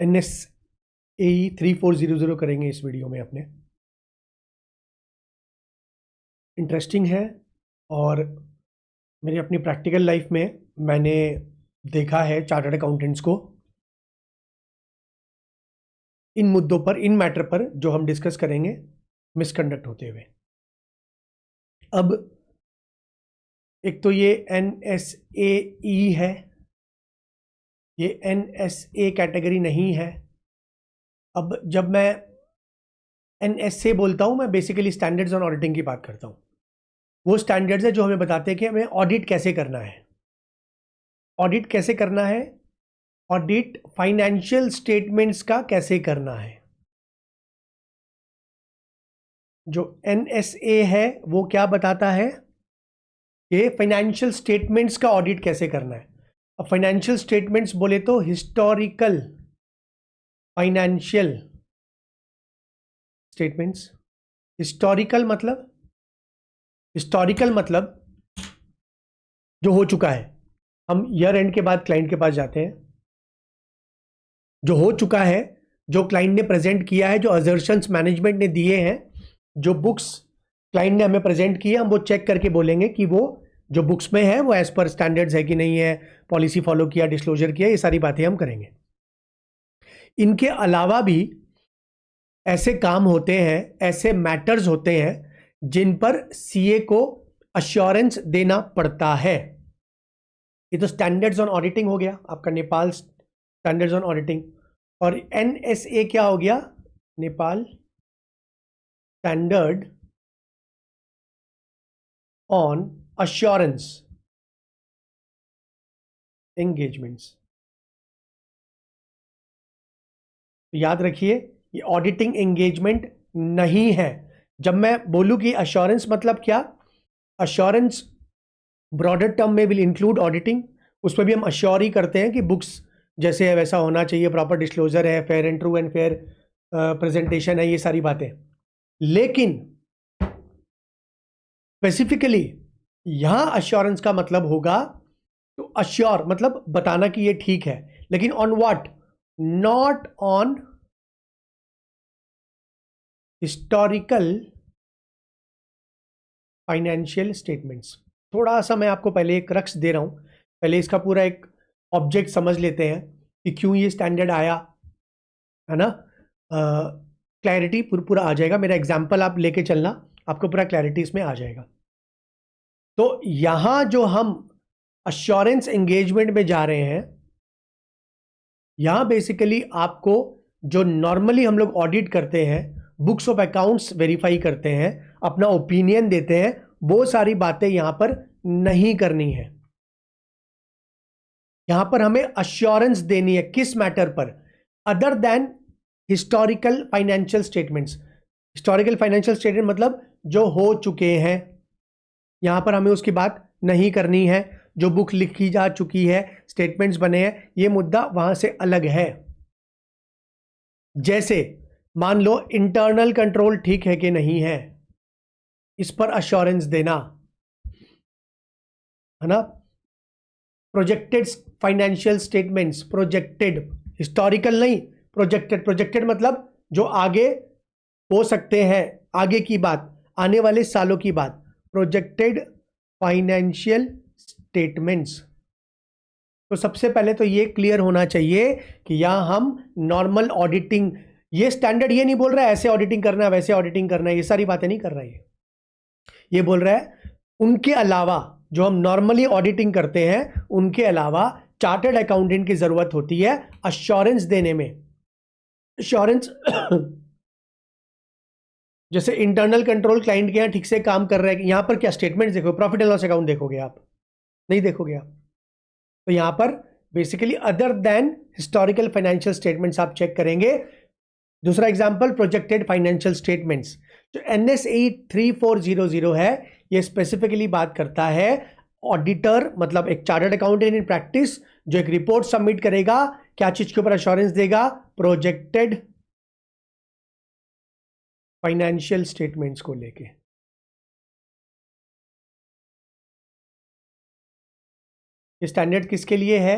NSAE 3400 करेंगे इस video में अपने। इंटरेस्टिंग है और मेरी अपनी प्रैक्टिकल लाइफ में मैंने देखा है चार्टर्ड अकाउंटेंट्स को इन मुद्दों पर, इन मैटर पर जो हम डिस्कस करेंगे मिसकंडक्ट होते हुए। अब एक तो ये NSAE है, ये NSA कैटेगरी नहीं है। अब जब मैं NSA बोलता हूं, मैं बेसिकली स्टैंडर्ड्स ऑन ऑडिटिंग की बात करता हूं। वो स्टैंडर्ड्स है जो हमें बताते हैं कि हमें ऑडिट कैसे करना है। ऑडिट कैसे करना है? ऑडिट फाइनेंशियल स्टेटमेंट्स का कैसे करना है। जो NSA है वो क्या बताता है कि फाइनेंशियल स्टेटमेंट्स का ऑडिट कैसे करना है। अब फाइनेंशियल स्टेटमेंट्स बोले तो हिस्टोरिकल फाइनेंशियल स्टेटमेंट्स। हिस्टोरिकल मतलब जो हो चुका है। हम ईयर एंड के बाद क्लाइंट के पास जाते हैं, जो हो चुका है, जो क्लाइंट ने प्रेजेंट किया है, जो असर्शंस मैनेजमेंट ने दिए हैं, जो बुक्स क्लाइंट ने हमें प्रेजेंट किया, हम वो चेक करके बोलेंगे कि वो जो बुक्स में है वो एज पर स्टैंडर्ड्स है कि नहीं है, पॉलिसी फॉलो किया, डिस्क्लोजर किया, ये सारी बातें हम करेंगे। इनके अलावा भी ऐसे काम होते हैं, ऐसे मैटर्स होते हैं जिन पर सीए को अश्योरेंस देना पड़ता है। ये तो स्टैंडर्ड्स ऑन ऑडिटिंग हो गया, आपका नेपाल स्टैंडर्ड्स ऑन ऑडिटिंग। और NSA क्या हो गया? Nepal standard on assurance engagements. याद रखिए, ये ऑडिटिंग एंगेजमेंट नहीं है। जब मैं बोलूं कि अश्योरेंस मतलब क्या, अश्योरेंस ब्रॉडर टर्म में विल इंक्लूड ऑडिटिंग। उसमें भी हम अश्योर ही करते हैं कि बुक्स जैसे है वैसा होना चाहिए, प्रॉपर डिस्क्लोजर है, fair and true and fair presentation है, ये सारी बातें। लेकिन स्पेसिफिकली यहां अश्योरेंस का मतलब होगा, तो अश्योर मतलब बताना कि ये ठीक है, लेकिन on what? Not on historical financial statements. थोड़ा सा मैं आपको पहले एक रक्स दे रहा हूं, पहले इसका पूरा एक ऑब्जेक्ट समझ लेते हैं कि क्यों ये स्टैंडर्ड आया, है ना। क्लैरिटी पूरा आ जाएगा। मेरा एग्जांपल आप लेके चलना, आपको पूरा क्लैरिटी इसमें आ जाएगा। तो यहां जो हम अश्योरेंस एंगेजमेंट में जा रहे हैं, यहां बेसिकली आपको जो नॉर्मली हम लोग ऑडिट करते हैं, बुक्स ऑफ अकाउंट्स वेरीफाई करते हैं, अपना ओपिनियन देते हैं, वो सारी बातें यहां पर नहीं करनी है। यहां पर हमें अश्योरेंस देनी है किस मैटर पर? Other than historical financial statements. Historical financial statement मतलब जो हो चुके हैं, यहां पर हमें उसकी बात नहीं करनी है। जो बुक लिखी जा चुकी है, स्टेटमेंट्स बने हैं, ये मुद्दा वहां से अलग है। जैसे मान लो इंटरनल कंट्रोल ठीक है कि नहीं है, इस पर अश्योरेंस देना, है ना। Projected financial statements, projected, historical नहीं, प्रोजेक्टेड। प्रोजेक्टेड मतलब जो आगे हो सकते हैं, आगे की बात, आने वाले सालों की बात। Projected financial statements. तो सबसे पहले तो ये क्लियर होना चाहिए कि यहां हम नॉर्मल ऑडिटिंग, ये स्टैंडर्ड ये नहीं बोल रहा है ऐसे ऑडिटिंग करना है, वैसे ऑडिटिंग करना है, ये सारी बातें नहीं कर रहा है। ये बोल रहा है उनके अलावा जो हम नॉर्मली ऑडिटिंग करते हैं, उनके अलावा चार्टर्ड अकाउंटेंट की जरूरत होती है अश्योरेंस देने में। अश्योरेंस जैसे इंटरनल कंट्रोल क्लाइंट के यहां ठीक से काम कर रहा है, यहां पर क्या स्टेटमेंट देखो, प्रॉफिट एंड लॉस अकाउंट देखोगे आप? नहीं देखोगे आप। तो यहां पर basically other than historical financial statements आप चेक करेंगे। दूसरा एग्जांपल प्रोजेक्टेड फाइनेंशियल स्टेटमेंट्स। जो NSAE 3400 है, ये स्पेसिफिकली बात करता है ऑडिटर मतलब एक चार्टर्ड अकाउंटेंट इन प्रैक्टिस जो एक रिपोर्ट सबमिट करेगा, क्या चीज के ऊपर अश्योरेंस देगा? प्रोजेक्टेड फाइनेंशियल स्टेटमेंट्स को लेके। ये स्टैंडर्ड किसके लिए है?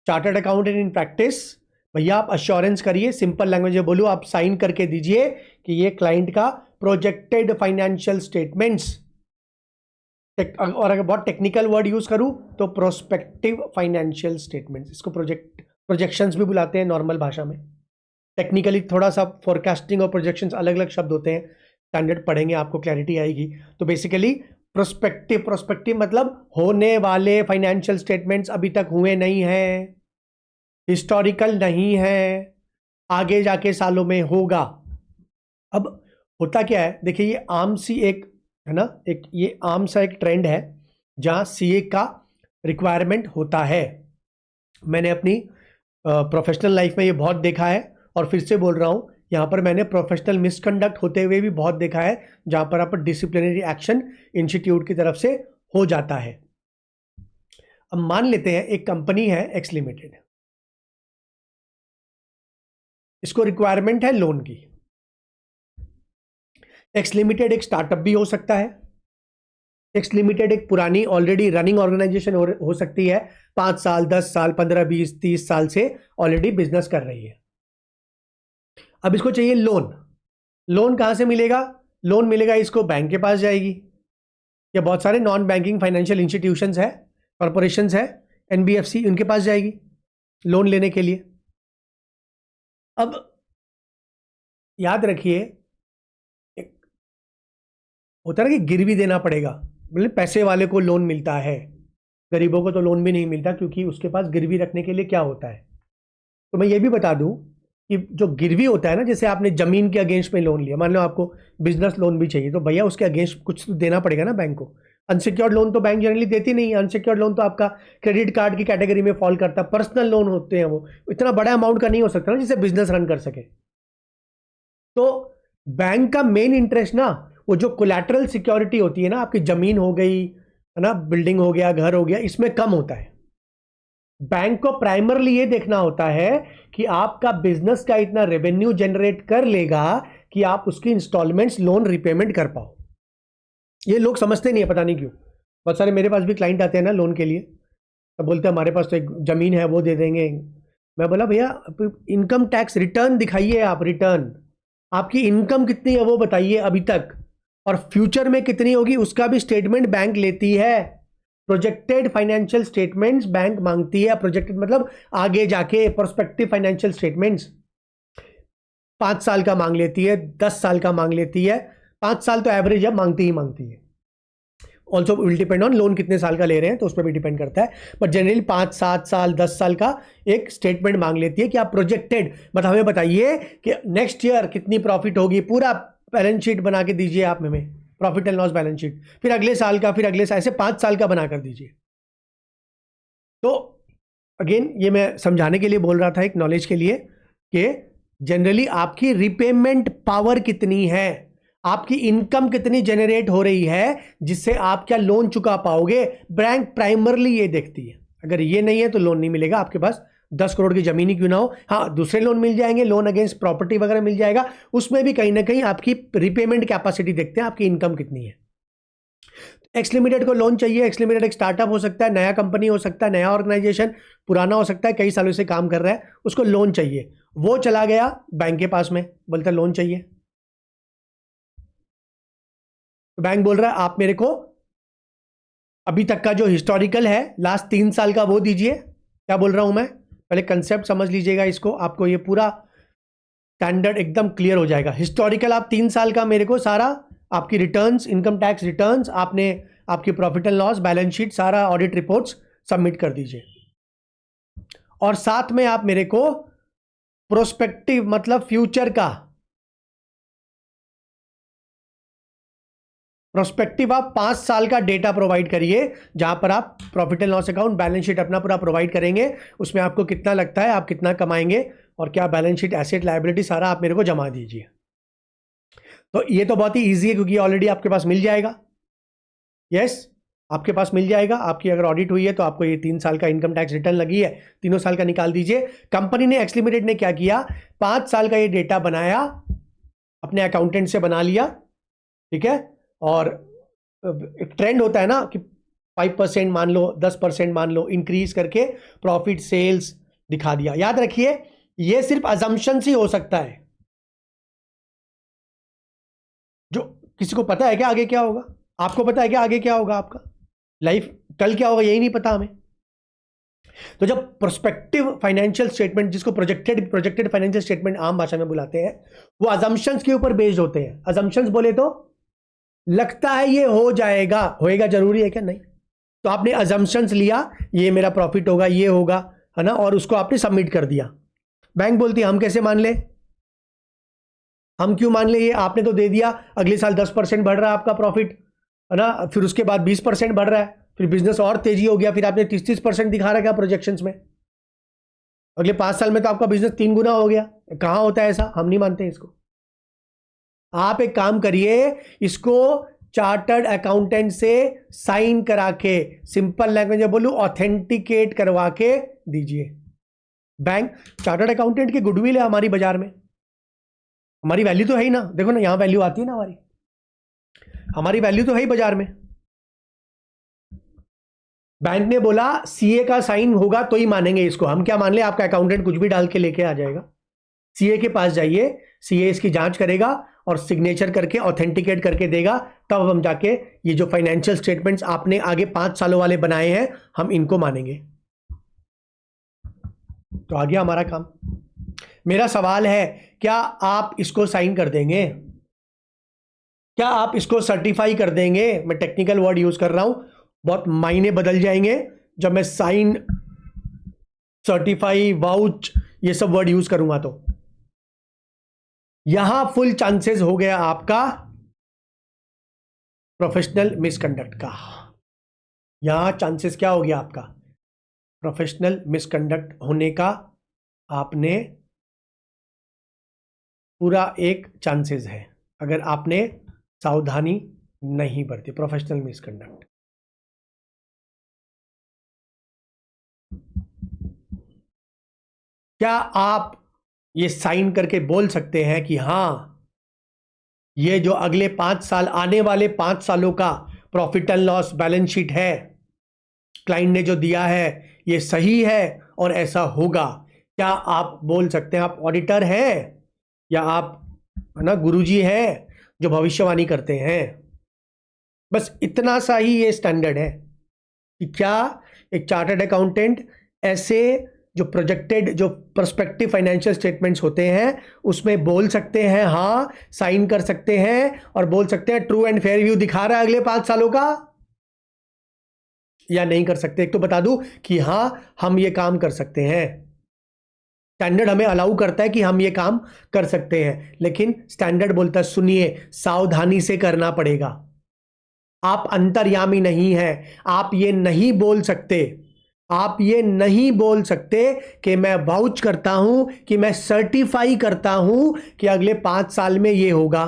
चार्टर्ड अकाउंटेंट इन प्रैक्टिस भैया आप अश्योरेंस करिए, सिंपल लैंग्वेज में बोलूँ, आप साइन करके दीजिए कि ये क्लाइंट का प्रोजेक्टेड फाइनेंशियल स्टेटमेंट्स, और अगर बहुत टेक्निकल वर्ड यूज करूं तो प्रोस्पेक्टिव फाइनेंशियल स्टेटमेंट्स, इसको प्रोजेक्शंस भी बुलाते हैं नॉर्मल भाषा में। टेक्निकली थोड़ा सा फोरकास्टिंग और प्रोजेक्शंस अलग अलग शब्द होते हैं, स्टैंडर्ड पढ़ेंगे आपको क्लैरिटी आएगी। तो बेसिकली प्रोस्पेक्टिव मतलब होने वाले फाइनेंशियल स्टेटमेंट्स अभी तक हुए नहीं हैं, हिस्टोरिकल नहीं है, आगे जाके सालों में होगा। अब होता क्या है, देखिए ये आम सी एक है ना, एक ये आम सा एक ट्रेंड है जहां सीए का रिक्वायरमेंट होता है। मैंने अपनी प्रोफेशनल लाइफ में ये बहुत देखा है, और फिर से बोल रहा हूं, यहां पर मैंने प्रोफेशनल मिसकंडक्ट होते हुए भी बहुत देखा है, जहां पर आप डिसिप्लिनरी एक्शन इंस्टीट्यूट की तरफ से हो जाता है। अब मान लेते हैं एक कंपनी है एक्स लिमिटेड, इसको रिक्वायरमेंट है लोन की। एक्स लिमिटेड एक स्टार्टअप भी हो सकता है, एक्स लिमिटेड एक पुरानी ऑलरेडी रनिंग ऑर्गेनाइजेशन हो सकती है, 5 साल 10 साल 15 20 30 साल से ऑलरेडी बिजनेस कर रही है। अब इसको चाहिए लोन। लोन कहां से मिलेगा? लोन मिलेगा इसको बैंक के पास जाएगी, या बहुत सारे नॉन बैंकिंग फाइनेंशियल इंस्टीट्यूशंस है, कॉर्पोरेशंस है, एनबीएफसी, उनके पास जाएगी लोन लेने के लिए। अब याद रखिए, होता है ना कि गिरवी देना पड़ेगा, मतलब पैसे वाले को लोन मिलता है, गरीबों को तो लोन भी नहीं मिलता, क्योंकि उसके पास गिरवी रखने के लिए क्या होता है। तो मैं ये भी बता दूं कि जो गिरवी होता है ना, जैसे आपने जमीन के अगेंस्ट में लोन लिया, मान लो आपको बिजनेस लोन भी चाहिए, तो भैया उसके अगेंस्ट कुछ तो देना पड़ेगा ना बैंक को। अनसिक्योर्ड लोन तो बैंक जनरली देती नहीं है, अनसिक्योर्ड लोन तो आपका क्रेडिट कार्ड की कैटेगरी में फॉल करता है, पर्सनल लोन होते हैं, वो इतना बड़ा अमाउंट का नहीं हो सकता ना जिससे बिजनेस रन कर सके। तो बैंक का मेन इंटरेस्ट ना, वो जो कोलैटरल सिक्योरिटी होती है ना, आपकी जमीन हो गई है ना, बिल्डिंग हो गया, घर हो गया, इसमें कम होता है। बैंक को प्राइमरली ये देखना होता है कि आपका बिजनेस का इतना रेवेन्यू जनरेट कर लेगा कि आप उसकी इंस्टॉलमेंट्स लोन रिपेमेंट कर पाओ। ये लोग समझते नहीं है, पता नहीं क्यों। बहुत सारे मेरे पास भी क्लाइंट आते हैं ना लोन के लिए, तो बोलते हैं हमारे पास तो एक जमीन है, वो दे देंगे। मैं बोला भैया इनकम टैक्स रिटर्न दिखाइए, आप रिटर्न, आपकी इनकम कितनी है वो बताइए अभी तक, और फ्यूचर में कितनी होगी उसका भी स्टेटमेंट बैंक लेती है। प्रोजेक्टेड फाइनेंशियल स्टेटमेंट्स बैंक मांगती है। प्रोजेक्टेड मतलब आगे जाके, प्रोस्पेक्टिव फाइनेंशियल स्टेटमेंट्स 5 साल का मांग लेती है, 10 साल का मांग लेती है। 5 साल तो एवरेज है, मांगती ही मांगती है। Also will depend on loan कितने साल का ले रहे हैं, तो उस पर भी डिपेंड करता है, बट जनरली 5 7 साल 10 साल का एक स्टेटमेंट मांग लेती है कि आप प्रोजेक्टेड, मतलब हमें बताइए कि नेक्स्ट ईयर कितनी प्रॉफिट होगी, पूरा बैलेंस शीट बना के दीजिए आप हमें, profit and loss balance sheet, फिर अगले साल का, फिर अगले साल, ऐसे 5 साल का बना कर दीजिए। तो अगेन ये मैं समझाने के लिए बोल रहा था, एक नॉलेज के लिए, कि जनरली आपकी रिपेमेंट पावर कितनी है, आपकी इनकम कितनी जनरेट हो रही है, जिससे आप क्या लोन चुका पाओगे, बैंक प्राइमरली ये देखती है। अगर ये नहीं है तो लोन नहीं मिलेगा। आपके पास 10 करोड़ की जमीन ही क्यों ना हो, हाँ दूसरे लोन मिल जाएंगे, लोन अगेंस्ट प्रॉपर्टी वगैरह मिल जाएगा, उसमें भी कहीं ना कहीं आपकी रिपेमेंट कैपेसिटी देखते हैं, आपकी इनकम कितनी है। एक्स लिमिटेड को लोन चाहिए। एक्स लिमिटेड एक स्टार्टअप हो सकता है, नया कंपनी हो सकता है, नया ऑर्गेनाइजेशन, पुराना हो सकता है, कई सालों से काम कर रहा है, उसको लोन चाहिए। वो चला गया बैंक के पास में, बोलता लोन चाहिए, तो बैंक बोल रहा है आप मेरे को अभी तक का जो हिस्टोरिकल है लास्ट 3 साल का वो दीजिए। क्या बोल रहा हूं मैं, पहले कंसेप्ट समझ लीजिएगा इसको, आपको ये पूरा स्टैंडर्ड एकदम क्लियर हो जाएगा। हिस्टोरिकल आप 3 साल का मेरे को सारा, आपकी रिटर्न्स, इनकम टैक्स रिटर्न्स, आपने आपकी profit and loss balance sheet, सारा ऑडिट रिपोर्ट्स सबमिट कर दीजिए। और साथ में आप मेरे को प्रोस्पेक्टिव मतलब फ्यूचर का, प्रोस्पेक्टिव आप 5 साल का डेटा प्रोवाइड करिए, जहां पर आप profit and loss account, balance sheet अपना पूरा प्रोवाइड करेंगे, उसमें आपको कितना लगता है, आप कितना कमाएंगे, और क्या बैलेंस शीट, एसेट, लायबिलिटी, सारा आप मेरे को जमा दीजिए। तो ये तो बहुत ही ईजी है, क्योंकि ऑलरेडी आपके पास मिल जाएगा। यस, आपके पास मिल जाएगा। आपकी अगर ऑडिट हुई है तो आपको ये 3 साल का इनकम टैक्स रिटर्न लगी है, तीनों साल का निकाल दीजिए। कंपनी ने, एक्स लिमिटेड ने क्या किया, 5 साल का ये डेटा बनाया, अपने अकाउंटेंट से बना लिया, ठीक है, और एक ट्रेंड होता है ना कि 5% मान लो, 10% मान लो, इंक्रीज करके प्रॉफिट सेल्स दिखा दिया। याद रखिए ये सिर्फ अजम्पशंस ही हो सकता है। जो किसी को पता है क्या आगे क्या होगा? आपको पता है क्या आगे क्या होगा? आपका लाइफ कल क्या होगा यही नहीं पता हमें। तो जब प्रोस्पेक्टिव फाइनेंशियल स्टेटमेंट, जिसको प्रोजेक्टेड फाइनेंशियल स्टेटमेंट आम भाषा में बुलाते हैं, वो अजम्पशंस के ऊपर बेस्ड होते हैं। अजम्पशंस बोले तो लगता है ये हो जाएगा, होएगा जरूरी है क्या? नहीं। तो आपने अजम्पशंस लिया, ये मेरा प्रॉफिट होगा, ये होगा, है ना, और उसको आपने सबमिट कर दिया। बैंक बोलती है हम कैसे मान ले, हम क्यों मान ले, ये आपने तो दे दिया, अगले साल 10% बढ़ रहा है आपका प्रॉफिट, है ना, फिर उसके बाद 20% बढ़ रहा है, फिर बिजनेस और तेजी हो गया, फिर आपने 30% दिखा रहा है क्या प्रोजेक्शंस में, अगले 5 साल में तो आपका बिजनेस 3 गुना हो गया। कहां होता है ऐसा? हम नहीं मानते इसको। आप एक काम करिए, इसको चार्टर्ड अकाउंटेंट से साइन करा के, सिंपल लैंग्वेज में बोलूं, ऑथेंटिकेट करवा के दीजिए। बैंक चार्टर्ड अकाउंटेंट की गुडविल है हमारी बाजार में, हमारी वैल्यू तो है ही ना। देखो ना, यहां वैल्यू आती है ना, हमारी वैल्यू तो है ही बाजार में। बैंक ने बोला सीए का साइन होगा तो ही मानेंगे इसको। हम क्या मान ले, आपका अकाउंटेंट कुछ भी डाल के लेके आ जाएगा, सीए के पास जाइए, सीए इसकी जांच करेगा और सिग्नेचर करके ऑथेंटिकेट करके देगा, तब हम जाके ये जो फाइनेंशियल स्टेटमेंट्स आपने आगे 5 सालों वाले बनाए हैं, हम इनको मानेंगे। तो आ गया हमारा काम। मेरा सवाल है, क्या आप इसको साइन कर देंगे? क्या आप इसको सर्टिफाई कर देंगे? मैं टेक्निकल वर्ड यूज कर रहा हूं, बहुत मायने बदल जाएंगे जब मैं साइन, सर्टिफाई, वाउच, ये सब वर्ड यूज करूंगा। तो यहां फुल चांसेस हो गया आपका प्रोफेशनल मिसकंडक्ट का। यहां चांसेस क्या हो गया आपका? प्रोफेशनल मिसकंडक्ट होने का आपने पूरा एक चांसेस है, अगर आपने सावधानी नहीं बरती। प्रोफेशनल मिसकंडक्ट, क्या आप ये साइन करके बोल सकते हैं कि हां, ये जो अगले 5 साल, आने वाले 5 सालों का profit and loss balance sheet है, क्लाइंट ने जो दिया है ये सही है और ऐसा होगा? क्या आप बोल सकते हैं? आप ऑडिटर हैं या आप, है ना, गुरुजी हैं जो भविष्यवाणी करते हैं? बस इतना सा ही ये स्टैंडर्ड है कि क्या एक चार्टर्ड अकाउंटेंट ऐसे जो प्रोजेक्टेड, जो प्रोस्पेक्टिव फाइनेंशियल स्टेटमेंट्स होते हैं उसमें बोल सकते हैं, हाँ, साइन कर सकते हैं और बोल सकते हैं ट्रू एंड फेयर व्यू दिखा रहा है अगले 5 सालों का, या नहीं कर सकते? एक तो बता दूं कि हाँ, हम ये काम कर सकते हैं, स्टैंडर्ड हमें अलाउ करता है कि हम ये काम कर सकते हैं, लेकिन स्टैंडर्ड बोलता है सुनिए, सावधानी से करना पड़ेगा। आप अंतर्यामी नहीं है, आप ये नहीं बोल सकते, आप ये नहीं बोल सकते कि मैं वाउच करता हूं, कि मैं सर्टिफाई करता हूं कि अगले 5 साल में ये होगा।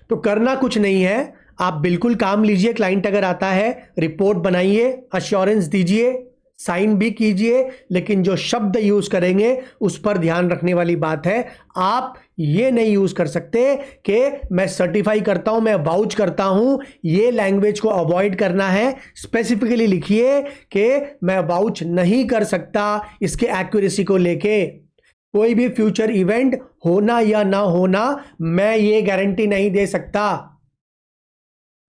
तो करना कुछ नहीं है, आप बिल्कुल काम लीजिए। क्लाइंट अगर आता है, रिपोर्ट बनाइए, अश्योरेंस दीजिए, साइन भी कीजिए, लेकिन जो शब्द यूज करेंगे उस पर ध्यान रखने वाली बात है। आप ये नहीं यूज कर सकते कि मैं सर्टिफाई करता हूं, मैं वाउच करता हूं, ये लैंग्वेज को अवॉइड करना है। स्पेसिफिकली लिखिए कि मैं वाउच नहीं कर सकता इसके एक्यूरेसी को लेके। कोई भी फ्यूचर इवेंट होना या ना होना, मैं ये गारंटी नहीं दे सकता।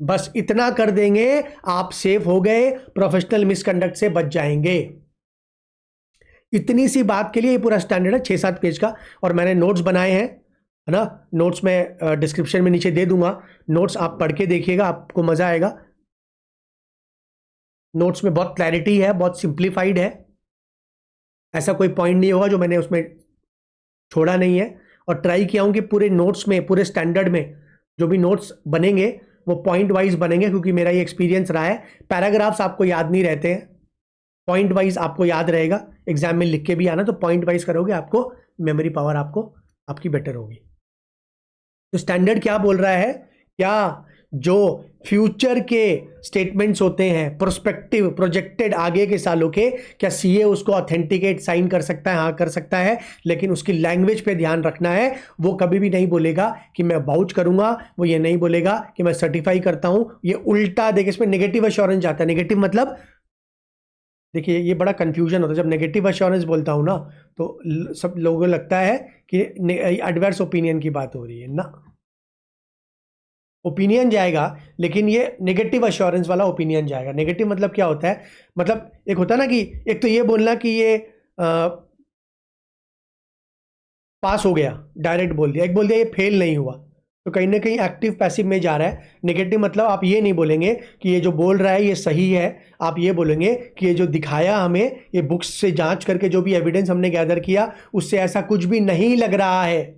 बस इतना कर देंगे, आप सेफ हो गए, प्रोफेशनल मिसकंडक्ट से बच जाएंगे। इतनी सी बात के लिए ये पूरा स्टैंडर्ड है 6-7 पेज का, और मैंने नोट्स बनाए हैं, है ना। नोट्स में डिस्क्रिप्शन में नीचे दे दूंगा, नोट्स आप पढ़ के देखिएगा, आपको मजा आएगा। नोट्स में बहुत क्लैरिटी है, बहुत सिंप्लीफाइड है, ऐसा कोई पॉइंट नहीं होगा जो मैंने उसमें छोड़ा नहीं है। और ट्राई किया हूं कि पूरे नोट्स में, पूरे स्टैंडर्ड में जो भी नोट्स बनेंगे वो पॉइंट वाइज बनेंगे, क्योंकि मेरा ये एक्सपीरियंस रहा है, पैराग्राफ्स आपको याद नहीं रहते हैं, पॉइंट वाइज आपको याद रहेगा। एग्जाम में लिख के भी आना तो पॉइंट वाइज करोगे, आपको मेमोरी पावर आपको आपकी बेटर होगी। तो स्टैंडर्ड क्या बोल रहा है? क्या जो फ्यूचर के स्टेटमेंट्स होते हैं, प्रोस्पेक्टिव, प्रोजेक्टेड, आगे के सालों के, क्या सीए उसको ऑथेंटिकेट साइन कर सकता है? हाँ, कर सकता है, लेकिन उसकी लैंग्वेज पे ध्यान रखना है। वो कभी भी नहीं बोलेगा कि मैं वाउच करूंगा, वो ये नहीं बोलेगा कि मैं सर्टिफाई करता हूं। ये उल्टा देखिए, इसमें नेगेटिव एश्योरेंस जाता है। नेगेटिव मतलब देखिए ये बड़ा कंफ्यूजन होता है जब नेगेटिव अश्योरेंस बोलता हूँ ना, तो सब लोगों को लगता है कि एडवर्स ओपिनियन की बात हो रही है ना। ओपिनियन जाएगा, लेकिन ये नेगेटिव अश्योरेंस वाला ओपिनियन जाएगा। नेगेटिव मतलब क्या होता है, मतलब एक होता है ना कि एक तो ये बोलना कि ये पास हो गया, डायरेक्ट बोल दिया, एक बोल दिया ये फेल नहीं हुआ, तो कहीं ना कहीं एक्टिव पैसिव में जा रहा है। नेगेटिव मतलब आप ये नहीं बोलेंगे कि ये जो बोल रहा है ये सही है, आप ये बोलेंगे कि ये जो दिखाया हमें, ये बुक्स से जांच करके जो भी एविडेंस हमने गैदर किया, उससे ऐसा कुछ भी नहीं लग रहा है,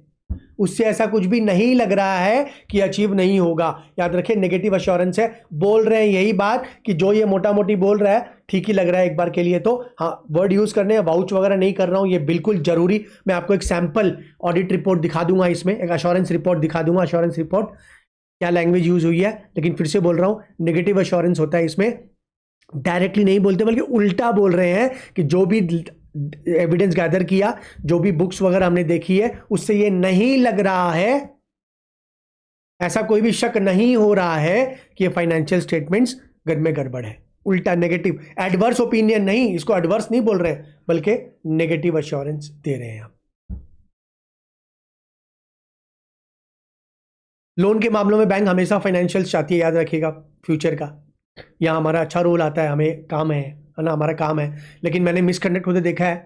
उससे ऐसा कुछ भी नहीं लग रहा है कि अचीव नहीं होगा। याद रखिए नेगेटिव अश्योरेंस है, बोल रहे हैं यही बात कि जो ये मोटा मोटी बोल रहा है ठीक ही लग रहा है एक बार के लिए, तो हाँ वर्ड यूज करने हैं, वाउच वगैरह नहीं कर रहा हूं, ये बिल्कुल जरूरी। मैं आपको एक सैंपल ऑडिट रिपोर्ट दिखा दूंगा, इसमें एक अश्योरेंस रिपोर्ट दिखा दूंगा, अश्योरेंस रिपोर्ट क्या लैंग्वेज यूज हुई है। लेकिन फिर से बोल रहा हूं नेगेटिव अश्योरेंस होता है इसमें डायरेक्टली नहीं बोलते बल्कि उल्टा बोल रहे हैं कि जो भी एविडेंस गैदर किया, जो भी बुक्स वगैरह हमने देखी है, उससे ये नहीं लग रहा है, ऐसा कोई भी शक नहीं हो रहा है कि ये फाइनेंशियल स्टेटमेंट्स में गड़बड़ है। उल्टा नेगेटिव, एडवर्स ओपिनियन नहीं, इसको एडवर्स नहीं बोल रहे हैं बल्कि नेगेटिव अश्योरेंस दे रहे हैं आप। लोन के मामलों में बैंक हमेशा फाइनेंशियल्स चाहती है, याद रखिएगा, फ्यूचर का। यहाँ हमारा अच्छा रोल आता है, हमें काम है ना, हमारा काम है। लेकिन मैंने मिसकंडक्ट होते देखा है,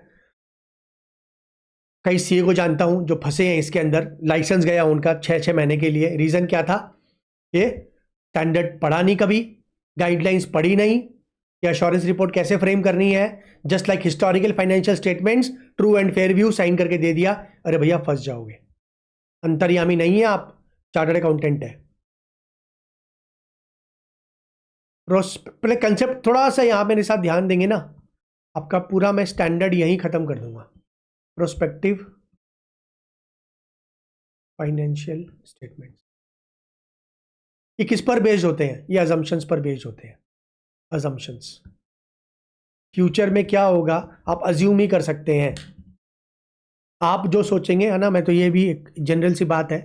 कई सीए को जानता हूं जो फंसे हैं इसके अंदर, लाइसेंस गया उनका 6-6 महीने के लिए। रीजन क्या था, ये स्टैंडर्ड पढ़ा नहीं कभी, गाइडलाइंस पढ़ी नहीं, या अश्योरेंस रिपोर्ट कैसे फ्रेम करनी है, just like historical financial statements true and fair view sign करके दे दिया, अरे भैया फंस जाओगे। अंतर्यामी नहीं है आप, चार्टर्ड अकाउंटेंट है। पहले कंसेप्ट थोड़ा सा यहाँ मेरे साथ ध्यान देंगे ना, आपका पूरा मैं स्टैंडर्ड यहीं खत्म कर दूंगा। प्रोस्पेक्टिव फाइनेंशियल स्टेटमेंट ये किस पर बेस्ड होते हैं, ये अजम्पशंस पर बेस्ड होते हैं। अजम्पशंस फ्यूचर में क्या होगा आप अज्यूम ही कर सकते हैं, आप जो सोचेंगे है ना। मैं तो ये भी एक जनरल सी बात है,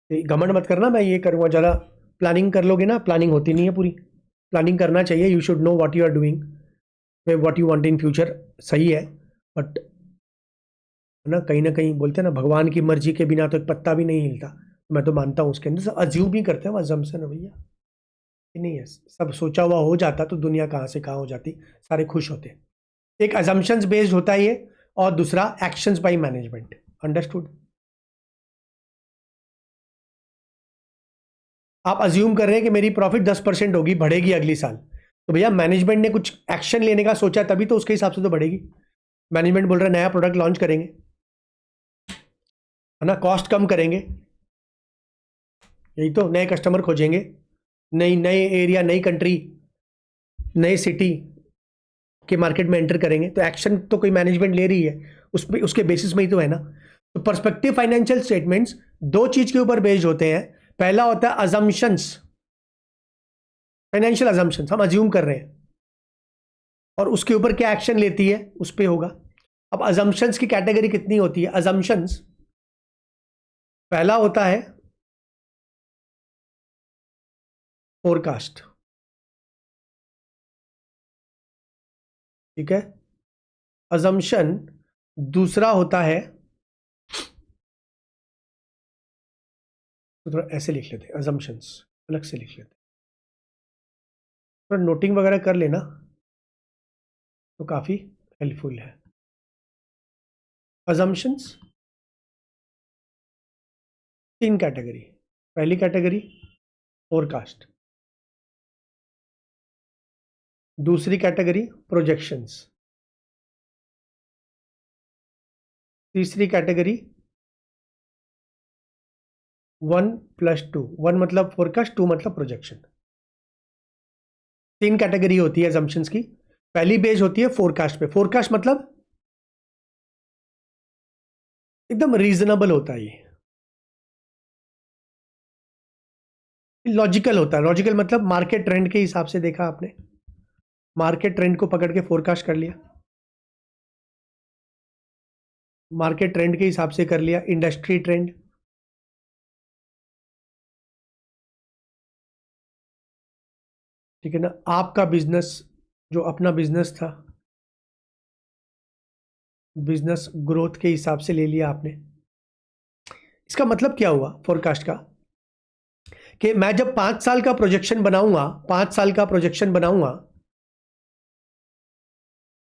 घमंड मत करना मैं ये करूंगा, ज़रा प्लानिंग कर लोगे ना, प्लानिंग होती नहीं है पूरी। प्लानिंग करना चाहिए, you should know what you are doing, what you want in future, सही है। बट है ना कहीं बोलते हैं ना भगवान की मर्जी के बिना तो एक पत्ता भी नहीं हिलता, मैं तो मानता हूँ उसके अंदर सब अज्यूम ही करते हैं, अजम्पशन है भैया। नहीं है, सब सोचा हुआ हो जाता तो दुनिया कहाँ से कहाँ हो जाती, सारे खुश होते। एक अजम्पशंस बेस्ड होता है ये, और दूसरा एक्शंस बाय मैनेजमेंट। अंडरस्टूड। आप अज्यूम कर रहे हैं कि मेरी प्रॉफिट 10% होगी, बढ़ेगी अगली साल, तो भैया मैनेजमेंट ने कुछ एक्शन लेने का सोचा तभी तो उसके हिसाब से तो बढ़ेगी। मैनेजमेंट बोल रहा है नया प्रोडक्ट लॉन्च करेंगे, है ना, कॉस्ट कम करेंगे, यही तो, नए कस्टमर खोजेंगे, नई नए एरिया, नई कंट्री, नई सिटी के मार्केट में एंटर करेंगे, तो एक्शन तो कोई मैनेजमेंट ले रही है, उसमें उसके बेसिस में ही तो है ना। तो पर्सपेक्टिव फाइनेंशियल स्टेटमेंट्स दो चीज के ऊपर बेस्ड होते हैं। पहला होता है अजम्पशंस, फाइनेंशियल अजम्पशंस, हम अज्यूम कर रहे हैं, और उसके ऊपर क्या एक्शन लेती है उस पर होगा। अब अजम्पशंस की कैटेगरी कितनी होती है, अजम्पशंस पहला होता है फोरकास्ट, ठीक है। अजम्पशन दूसरा होता है, तो थोड़ा ऐसे लिख लेते हैं, अजम्पशंस अलग से लिख लेते हैं, थोड़ा नोटिंग वगैरह कर लेना तो काफी हेल्पफुल है। अजम्पशंस तीन कैटेगरी, पहली कैटेगरी फोरकास्ट, दूसरी कैटेगरी प्रोजेक्शंस, तीसरी कैटेगरी 1+2, 1 मतलब फोरकास्ट, 2 मतलब प्रोजेक्शन। तीन कैटेगरी होती है अजम्पशंस की। पहली बेस होती है फोरकास्ट पे, फोरकास्ट मतलब एकदम रीजनेबल होता है, ये लॉजिकल होता है। लॉजिकल मतलब मार्केट ट्रेंड के हिसाब से देखा आपने, मार्केट ट्रेंड को पकड़ के फोरकास्ट कर लिया, मार्केट ट्रेंड के हिसाब से कर लिया, इंडस्ट्री ट्रेंड, ठीक है ना। आपका बिजनेस जो अपना बिजनेस था, बिजनेस ग्रोथ के हिसाब से ले लिया आपने। इसका मतलब क्या हुआ फोरकास्ट का, कि मैं जब 5 साल का प्रोजेक्शन बनाऊंगा, 5 साल का प्रोजेक्शन बनाऊंगा,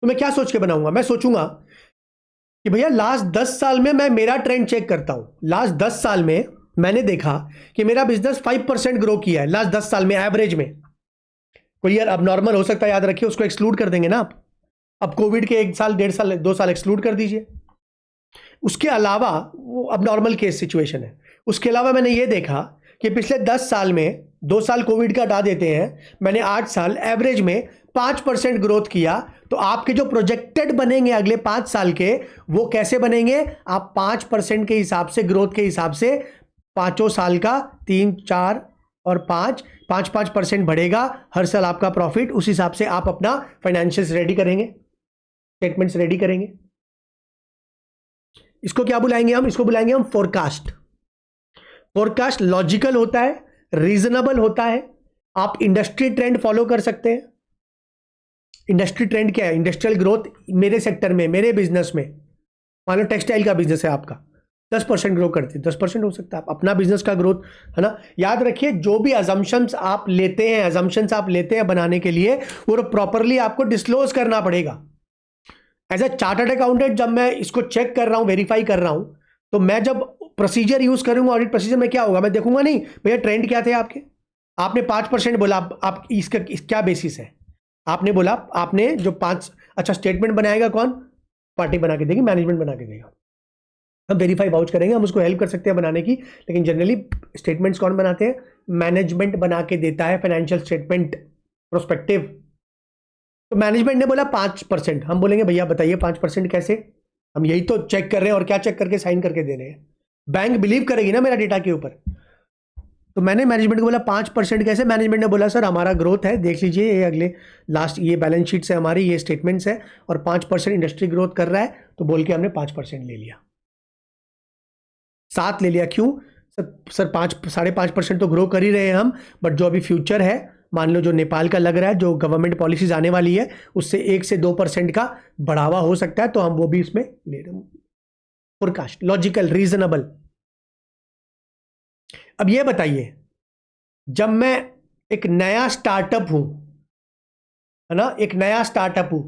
तो मैं क्या सोच के बनाऊंगा? मैं सोचूंगा कि भैया लास्ट 10 साल में मैं मेरा ट्रेंड चेक करता हूं। लास्ट 10 साल में मैंने देखा कि मेरा बिजनेस 5% ग्रो किया है लास्ट 10 साल में एवरेज में। कोई यार अब नॉर्मल हो सकता है, याद रखिए, उसको एक्सक्लूड कर देंगे ना आप। अब कोविड के 1 साल 1.5 साल 2 साल एक्सक्लूड कर दीजिए। उसके अलावा वो अब नॉर्मल केस सिचुएशन है। उसके अलावा मैंने ये देखा कि पिछले 10 साल में 2 साल कोविड का हटा देते हैं, मैंने 8 साल एवरेज में 5% ग्रोथ किया। तो आपके जो प्रोजेक्टेड बनेंगे अगले 5 साल के, वो कैसे बनेंगे? आप 5% के हिसाब से, ग्रोथ के हिसाब से, 5 साल का 3, 4 और 5% बढ़ेगा हर साल आपका प्रॉफिट। उस हिसाब से आप अपना फाइनेंशियल्स रेडी करेंगे, स्टेटमेंट्स रेडी करेंगे। इसको क्या बुलाएंगे हम? इसको बुलाएंगे हम फोरकास्ट। फोरकास्ट लॉजिकल होता है, रीजनेबल होता है। आप इंडस्ट्री ट्रेंड फॉलो कर सकते हैं। इंडस्ट्री ट्रेंड क्या है? इंडस्ट्रियल ग्रोथ मेरे सेक्टर में, मेरे बिजनेस में, मान लो टेक्सटाइल का बिजनेस है आपका, 10% ग्रो करती है, 10% हो सकता है। अपना बिजनेस का ग्रोथ है ना। याद रखिए, जो भी अजम्पशंस आप लेते हैं बनाने के लिए, वो प्रॉपरली आपको डिस्क्लोज करना पड़ेगा। एज ए चार्टर्ड अकाउंटेंट जब मैं इसको चेक कर रहा हूं, वेरीफाई कर रहा हूं, तो मैं जब प्रोसीजर यूज करूंगा, ऑडिट प्रोसीजर में क्या होगा, मैं देखूंगा नहीं भैया ट्रेंड क्या थे आपके। आपने 5% बोला, आप इसका क्या बेसिस है? आपने बोला, आपने जो 5, अच्छा स्टेटमेंट बनाएगा कौन? पार्टी बना के देगी, मैनेजमेंट बना के देगा। हम वेरीफाई वाउच करेंगे, हम उसको हेल्प कर सकते हैं बनाने की, लेकिन जनरली स्टेटमेंट्स कौन बनाते हैं? मैनेजमेंट बना के देता है फाइनेंशियल स्टेटमेंट, प्रोस्पेक्टिव। तो मैनेजमेंट ने बोला 5%, हम बोलेंगे भैया बताइए 5% कैसे? हम यही तो चेक कर रहे हैं, और क्या चेक करके साइन करके दे रहे हैं? बैंक बिलीव करेगी ना मेरा डेटा के ऊपर। तो मैंने मैनेजमेंट को बोला 5% कैसे? मैनेजमेंट ने बोला सर हमारा ग्रोथ है, देख लीजिए ये अगले लास्ट ये बैलेंस शीट से हमारी, ये स्टेटमेंट्स है, और 5% इंडस्ट्री ग्रोथ कर रहा है। तो बोल के हमने 5% ले लिया, 7 ले लिया। क्यों सर 5.5% तो ग्रो कर ही रहे हैं हम, बट जो अभी फ्यूचर है, मान लो जो नेपाल का लग रहा है, जो गवर्नमेंट पॉलिसीज आने वाली है, उससे 1 से 2% का बढ़ावा हो सकता है, तो हम वो भी इसमें ले रहे हैं। Forecast logical, reasonable. अब ये बताइए, जब मैं एक नया स्टार्टअप हूं, है ना, एक नया स्टार्टअप हूं,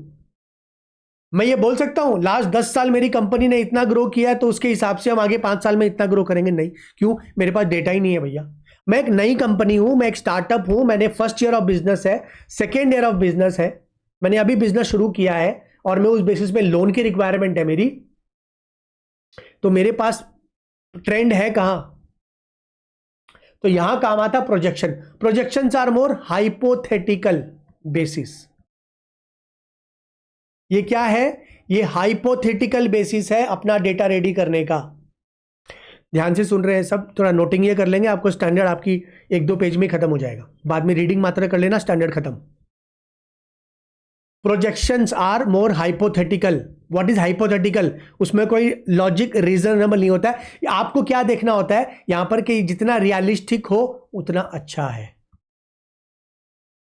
मैं ये बोल सकता हूं लास्ट 10 साल मेरी कंपनी ने इतना ग्रो किया है, तो उसके हिसाब से हम आगे 5 साल में इतना ग्रो करेंगे? नहीं। क्यों? मेरे पास डेटा ही नहीं है भैया। मैं एक नई कंपनी हूं, मैं एक स्टार्टअप हूं, मैंने फर्स्ट ईयर ऑफ बिजनेस है, सेकेंड ईयर ऑफ बिजनेस है, मैंने अभी बिजनेस शुरू किया है, और मैं उस बेसिस पे लोन की रिक्वायरमेंट है मेरी। तो मेरे पास ट्रेंड है कहां? तो यहां काम आता projection. Projections are more hypothetical basis. ये क्या है? ये हाइपोथेटिकल बेसिस है अपना डेटा रेडी करने का। ध्यान से सुन रहे हैं सब, थोड़ा नोटिंग ये कर लेंगे, आपको स्टैंडर्ड आपकी 1-2 पेज में खत्म हो जाएगा। बाद में रीडिंग मात्रा कर लेना, स्टैंडर्ड खत्म। Projections are more hypothetical. What is hypothetical? उसमें कोई लॉजिक रीजनेबल नहीं होता है। आपको क्या देखना होता है यहां पर कि जितना रियलिस्टिक हो उतना अच्छा है।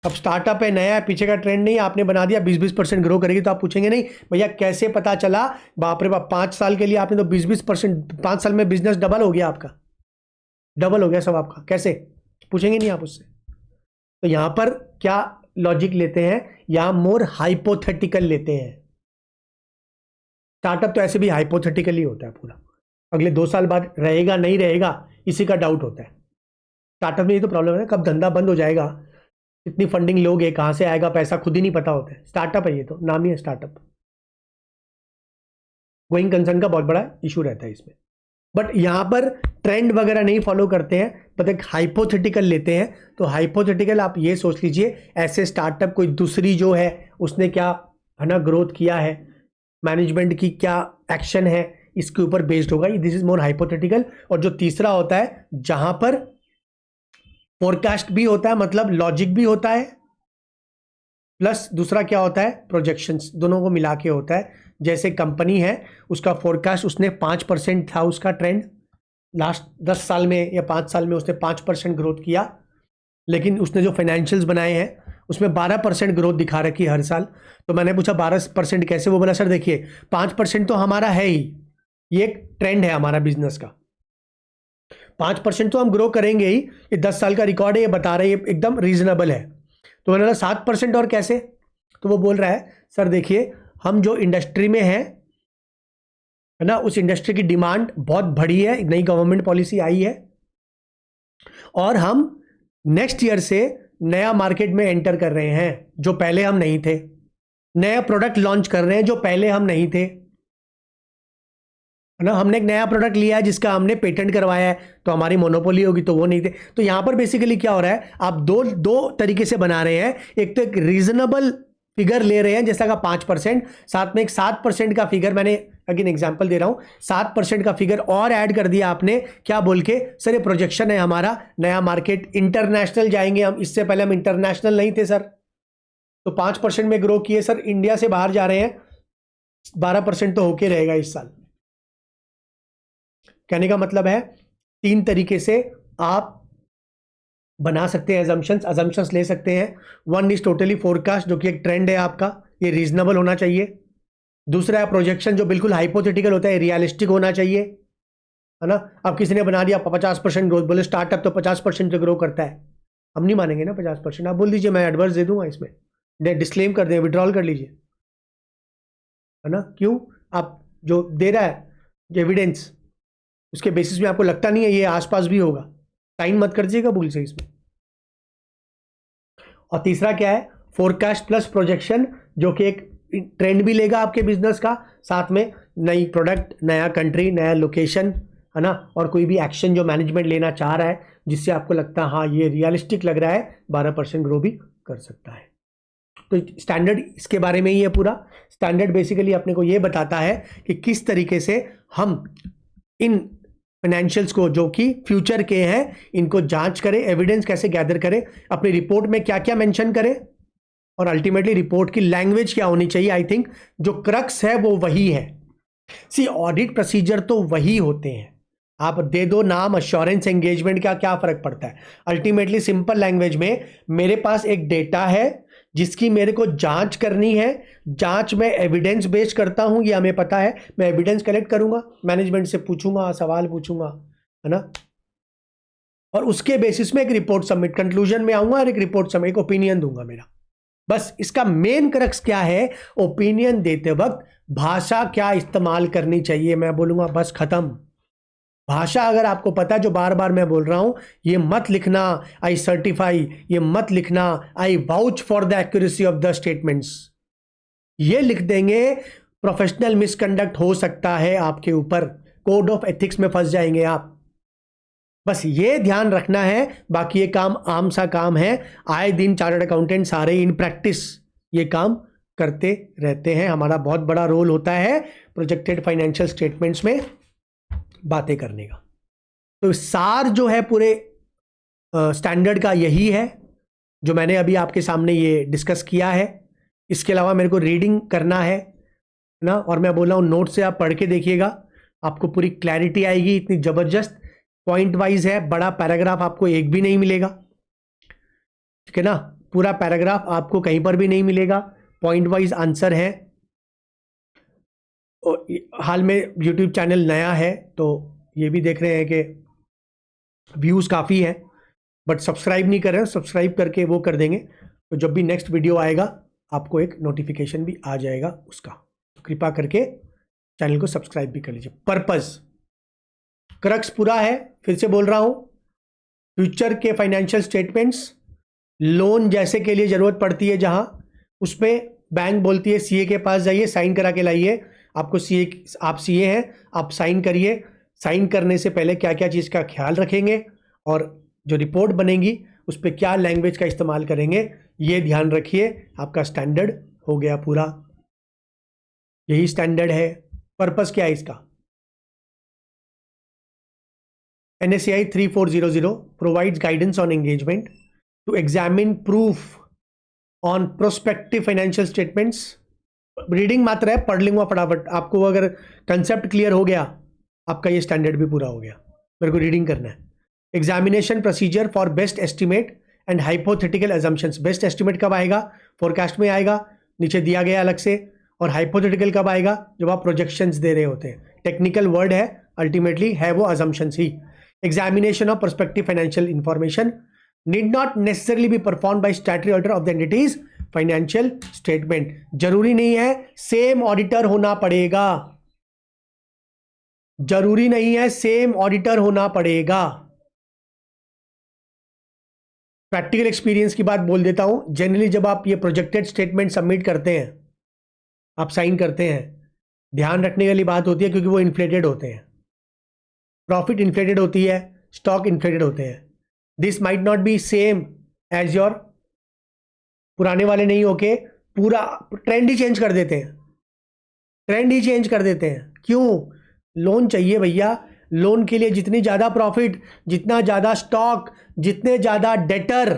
अब स्टार्टअप है, नया है, पीछे का ट्रेंड नहीं, आपने बना दिया 20% ग्रो करेगी, तो आप पूछेंगे नहीं भैया कैसे पता चला? बाप रे बाप, 5 साल के लिए आपने तो 20% 5 साल में बिजनेस डबल हो गया, आपका डबल हो गया सब आपका, कैसे? पूछेंगे नहीं आप उससे। तो यहां पर क्या लॉजिक लेते हैं? यहां मोर हाइपोथेटिकल लेते हैं। स्टार्टअप तो ऐसे भी हाइपोथेटिकल ही होता है पूरा, अगले 2 साल बाद रहेगा नहीं रहेगा इसी का डाउट होता है। स्टार्टअप में ये तो प्रॉब्लम है, कब धंधा बंद हो जाएगा, इतनी फंडिंग लोगे, कहां से आएगा पैसा, खुद ही नहीं पता होता है। स्टार्टअप है, ये तो नाम ही है स्टार्टअप। गोइंग कंसर्न का बहुत बड़ा इशू रहता है इसमें। बट यहां पर ट्रेंड वगैरह नहीं फॉलो करते हैं, बट एक हाइपोथेटिकल लेते हैं। तो हाइपोथेटिकल आप ये सोच लीजिए, ऐसे स्टार्टअप कोई दूसरी जो है उसने क्या, है ना, ग्रोथ किया है, मैनेजमेंट की क्या एक्शन है, इसके ऊपर बेस्ड होगा। This is more hypothetical. और जो तीसरा होता है जहां पर फोरकास्ट भी होता है, मतलब लॉजिक भी होता है, प्लस दूसरा क्या होता है, प्रोजेक्शंस, दोनों को मिला के होता है। जैसे कंपनी है, उसका फोरकास्ट, उसने 5% था उसका ट्रेंड, लास्ट 10 साल में या 5 साल में उसने 5% ग्रोथ किया, लेकिन उसने जो फाइनेंशियल्स बनाए हैं उसमें 12% ग्रोथ दिखा रखी है हर साल। तो मैंने पूछा 12% कैसे? वो बोला सर देखिए 5% तो हमारा है ही, ये एक ट्रेंड है हमारा बिजनेस का, 5% तो हम ग्रो करेंगे ही, ये 10 साल का रिकॉर्ड है, ये बता रहे हैं, ये एकदम रीजनेबल है। तो मैंने बोला 7% और कैसे? तो वो बोल रहा है सर देखिए हम जो इंडस्ट्री में है ना, उस इंडस्ट्री की डिमांड बहुत बड़ी है, नई गवर्नमेंट पॉलिसी आई है और हम नेक्स्ट ईयर से नया मार्केट में एंटर कर रहे हैं जो पहले हम नहीं थे, नया प्रोडक्ट लॉन्च कर रहे हैं जो पहले हम नहीं थे, है ना। हमने एक नया प्रोडक्ट लिया है जिसका हमने पेटेंट करवाया है, तो हमारी मोनोपोली होगी, तो वो नहीं थे। तो यहां पर बेसिकली क्या हो रहा है, आप दो तरीके से बना रहे हैं। एक तो एक रीजनेबल फिगर ले रहे हैं जैसा का 5%, साथ में एक 7% का फिगर, मैंने अगेन एग्जांपल दे रहा हूं, 7% का फिगर और ऐड कर दिया आपने, क्या बोल के? सर ये प्रोजेक्शन है हमारा, नया मार्केट, इंटरनेशनल जाएंगे हम, इससे पहले हम इंटरनेशनल नहीं थे सर। तो 5% में ग्रो किए सर, इंडिया से बाहर जा रहे हैं, 12% तो होके रहेगा इस साल। कहने का मतलब है 3 तरीके से आप बना सकते हैं अजम्पशंस ले सकते हैं। वन इज टोटली फोरकास्ट, जो कि एक ट्रेंड है आपका, ये रीजनेबल होना चाहिए। दूसरा है प्रोजेक्शन, जो बिल्कुल हाइपोथेटिकल होता है, रियलिस्टिक होना चाहिए, है ना। अब किसी ने बना दिया 50% ग्रोथ, बोले स्टार्टअप तो 50% से ग्रो करता है, हम नहीं मानेंगे ना 50%। आप बोल दीजिए मैं एडवर्स दे दूंगा, इसमें डिस्क्लेम कर दें, विड्रॉल कर लीजिए, है ना। क्यों? आप जो दे रहा है एविडेंस, उसके बेसिस में आपको लगता नहीं है ये आसपास भी होगा, साइन मत कर दीजिएगा भूल से इसमें। और तीसरा क्या है? फोरकास्ट प्लस प्रोजेक्शन, जो कि एक ट्रेंड भी लेगा आपके बिजनेस का, साथ में नई प्रोडक्ट, नया कंट्री, नया लोकेशन, है ना, और कोई भी एक्शन जो मैनेजमेंट लेना चाह रहा है जिससे आपको लगता है हाँ ये रियलिस्टिक लग रहा है, 12% ग्रो भी कर सकता है। तो स्टैंडर्ड इसके बारे में ही है पूरा। स्टैंडर्ड बेसिकली अपने को ये बताता है कि किस तरीके से हम इन फाइनेंशियल्स को जो कि फ्यूचर के हैं इनको जांच करें, एविडेंस कैसे गैदर करें, अपनी रिपोर्ट में क्या क्या मेंशन करें, और अल्टीमेटली रिपोर्ट की लैंग्वेज क्या होनी चाहिए। आई थिंक जो क्रक्स है वो वही है। सी ऑडिट प्रोसीजर तो वही होते हैं, आप दे दो नाम, अश्योरेंस, एंगेजमेंट का क्या फर्क पड़ता है। अल्टीमेटली सिंपल लैंग्वेज में मेरे पास एक डेटा है जिसकी मेरे को जांच करनी है, जांच में एविडेंस बेस्ड करता हूं, ये हमें पता है, मैं एविडेंस कलेक्ट करूंगा, मैनेजमेंट से पूछूंगा, सवाल पूछूंगा, है ना, और उसके बेसिस में एक रिपोर्ट सबमिट, कंक्लूजन में आऊंगा और एक रिपोर्ट सबमिट, एक ओपिनियन दूंगा मेरा। बस इसका मेन क्रक्स क्या है, ओपिनियन देते वक्त भाषा क्या इस्तेमाल करनी चाहिए, मैं बोलूंगा बस खत्म। भाषा अगर आपको पता है, जो बार बार मैं बोल रहा हूं, ये मत लिखना आई सर्टिफाई, ये मत लिखना I vouch for the accuracy of the statements, ये लिख देंगे प्रोफेशनल मिसकंडक्ट हो सकता है आपके ऊपर, कोड ऑफ एथिक्स में फंस जाएंगे आप। बस ये ध्यान रखना है, बाकी ये काम आम सा काम है, आए दिन चार्टर्ड अकाउंटेंट सारे इन प्रैक्टिस ये काम करते रहते हैं। हमारा बहुत बड़ा रोल होता है प्रोजेक्टेड फाइनेंशियल स्टेटमेंट्स में बातें करने का। तो सार जो है पूरे स्टैंडर्ड का यही है जो मैंने अभी आपके सामने ये डिस्कस किया है। इसके अलावा मेरे को रीडिंग करना है ना, और मैं बोल रहा हूँ नोट से आप पढ़ के देखिएगा, आपको पूरी क्लैरिटी आएगी। इतनी ज़बरदस्त पॉइंट वाइज है, बड़ा पैराग्राफ आपको एक भी नहीं मिलेगा, ठीक है ना, पूरा पैराग्राफ आपको कहीं पर भी नहीं मिलेगा, पॉइंट वाइज आंसर है। हाल में यूट्यूब चैनल नया है तो ये भी देख रहे हैं कि व्यूज़ काफ़ी है, बट सब्सक्राइब नहीं कर रहे हैं, सब्सक्राइब करके वो कर देंगे तो जब भी नेक्स्ट वीडियो आएगा आपको एक नोटिफिकेशन भी आ जाएगा उसका। तो कृपा करके चैनल को सब्सक्राइब भी कर लीजिए। पर्पस क्रक्स पूरा है, फिर से बोल रहा हूँ, फ्यूचर के फाइनेंशियल स्टेटमेंट्स, लोन जैसे के लिए ज़रूरत पड़ती है जहाँ, उसमें बैंक बोलती है सीए के पास जाइए, साइन करा के लाइए। आपको सीए, आप सीए हैं, आप साइन करिए। साइन करने से पहले क्या क्या चीज़ का ख्याल रखेंगे और जो रिपोर्ट बनेगी उस पर क्या लैंग्वेज का इस्तेमाल करेंगे, ये ध्यान रखिए। आपका स्टैंडर्ड हो गया पूरा, यही स्टैंडर्ड है। पर्पस क्या है इसका? NSCI 3400 provides guidance on engagement to examine proof on prospective financial statements। Reading मात्र है, पढ़ लूंगा फटाफट। आपको अगर कंसेप्ट क्लियर हो गया, आपका ये स्टैंडर्ड भी पूरा हो गया। मेरे को रीडिंग करना है। Examination procedure for best estimate and hypothetical assumptions. Best estimate कब आएगा? फोरकास्ट में आएगा, नीचे दिया गया अलग से। और हाइपोथेटिकल कब आएगा? जब आप प्रोजेक्शंस दे रहे होते हैं। टेक्निकल वर्ड है, अल्टीमेटली है वो assumptions he. Examination of perspective financial information need not necessarily be perform by statutory auditor of the entities financial statement. जरूरी नहीं है सेम ऑडिटर होना पड़ेगा, जरूरी नहीं है सेम ऑडिटर होना पड़ेगा। प्रैक्टिकल एक्सपीरियंस की बात बोल देता हूं। जनरली जब आप ये प्रोजेक्टेड स्टेटमेंट सबमिट करते हैं, आप साइन करते हैं, ध्यान रखने वाली बात होती है क्योंकि वो इन्फ्लेटेड होते हैं। प्रॉफिट इन्फ्लेटेड होती है, स्टॉक इन्फ्लेटेड होते हैं। This might not be same as your, पुराने वाले नहीं होके पूरा ट्रेंड ही चेंज कर देते हैं, ट्रेंड ही चेंज कर देते हैं। क्यों? लोन चाहिए भैया। लोन के लिए जितनी ज्यादा प्रॉफिट, जितना ज्यादा स्टॉक, जितने ज्यादा डेटर,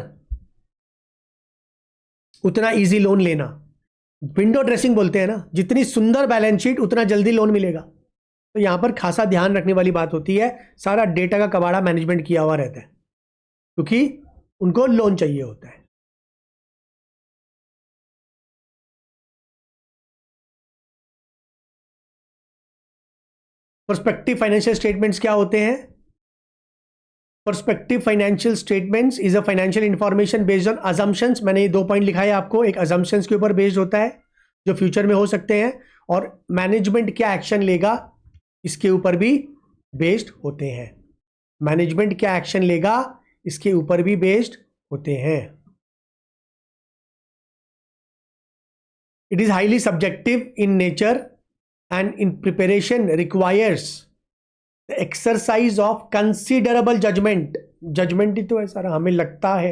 उतना इजी लोन लेना। विंडो ड्रेसिंग बोलते हैं ना, जितनी सुंदर बैलेंस शीट उतना जल्दी लोन मिलेगा। तो यहां पर खासा ध्यान रखने वाली बात होती है। सारा डेटा का कबाड़ा मैनेजमेंट किया हुआ रहता है क्योंकि उनको लोन चाहिए होता है। पर्सपेक्टिव फाइनेंशियल स्टेटमेंट्स क्या होते हैं? Perspective financial statements is a financial information based on assumptions. मैंने ये 2 पॉइंट लिखा है आपको। एक अजम्पशंस के ऊपर बेस्ड होता है जो फ्यूचर में हो सकते हैं, और मैनेजमेंट क्या एक्शन लेगा इसके ऊपर भी बेस्ड होते हैं। मैनेजमेंट क्या एक्शन लेगा इसके ऊपर भी बेस्ड होते हैं। It is highly subjective in nature and in preparation requires the exercise of considerable judgment। Judgement ही तो है सारा, हमें लगता है,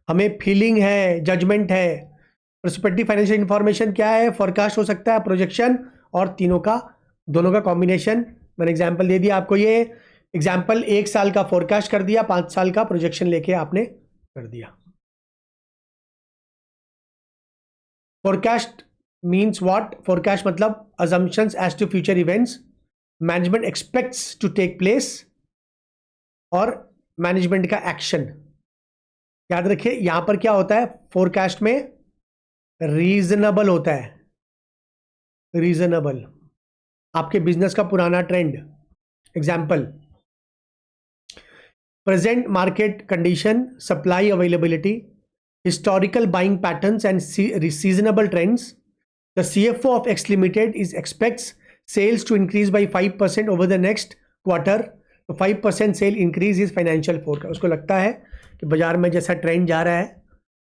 हमें फीलिंग है, जजमेंट है। प्रोस्पेक्टिव फाइनेंशियल इंफॉर्मेशन क्या है? फोरकास्ट हो सकता है, प्रोजेक्शन, और दोनों का कॉम्बिनेशन। मैंने एग्जांपल दे दिया आपको। ये एग्जांपल 1 साल का फोरकास्ट कर दिया, 5 साल का प्रोजेक्शन लेके आपने कर दिया। Forecast means what? Forecast मतलब assumptions as to future events management expects to take place, और मैनेजमेंट का एक्शन। याद रखिए यहां पर क्या होता है, फोरकास्ट में रीजनेबल होता है। रीजनेबल आपके बिजनेस का पुराना trend. Example, present market condition, supply availability, historical buying patterns and seasonable trends. The CFO of X Limited expects sales to increase by 5% over the next quarter. तो 5% sale increase is financial forecast. उसको लगता है कि बाजार में जैसा trend जा रहा है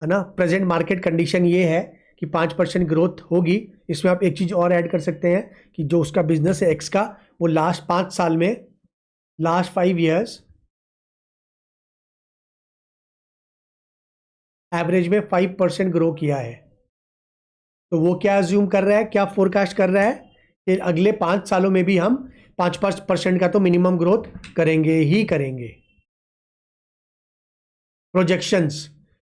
ना, प्रेजेंट मार्केट कंडीशन ये है कि 5% ग्रोथ होगी। इसमें आप एक चीज़ और ऐड कर सकते हैं कि जो उसका बिजनेस है एक्स का, वो लास्ट 5 साल में, लास्ट 5 ईयर्स एवरेज में 5% ग्रो किया है। तो वो क्या अज्यूम कर रहा है, क्या फोरकास्ट कर रहा है कि अगले 5 सालों में भी हम 5% का तो मिनिमम ग्रोथ करेंगे ही करेंगे। प्रोजेक्शंस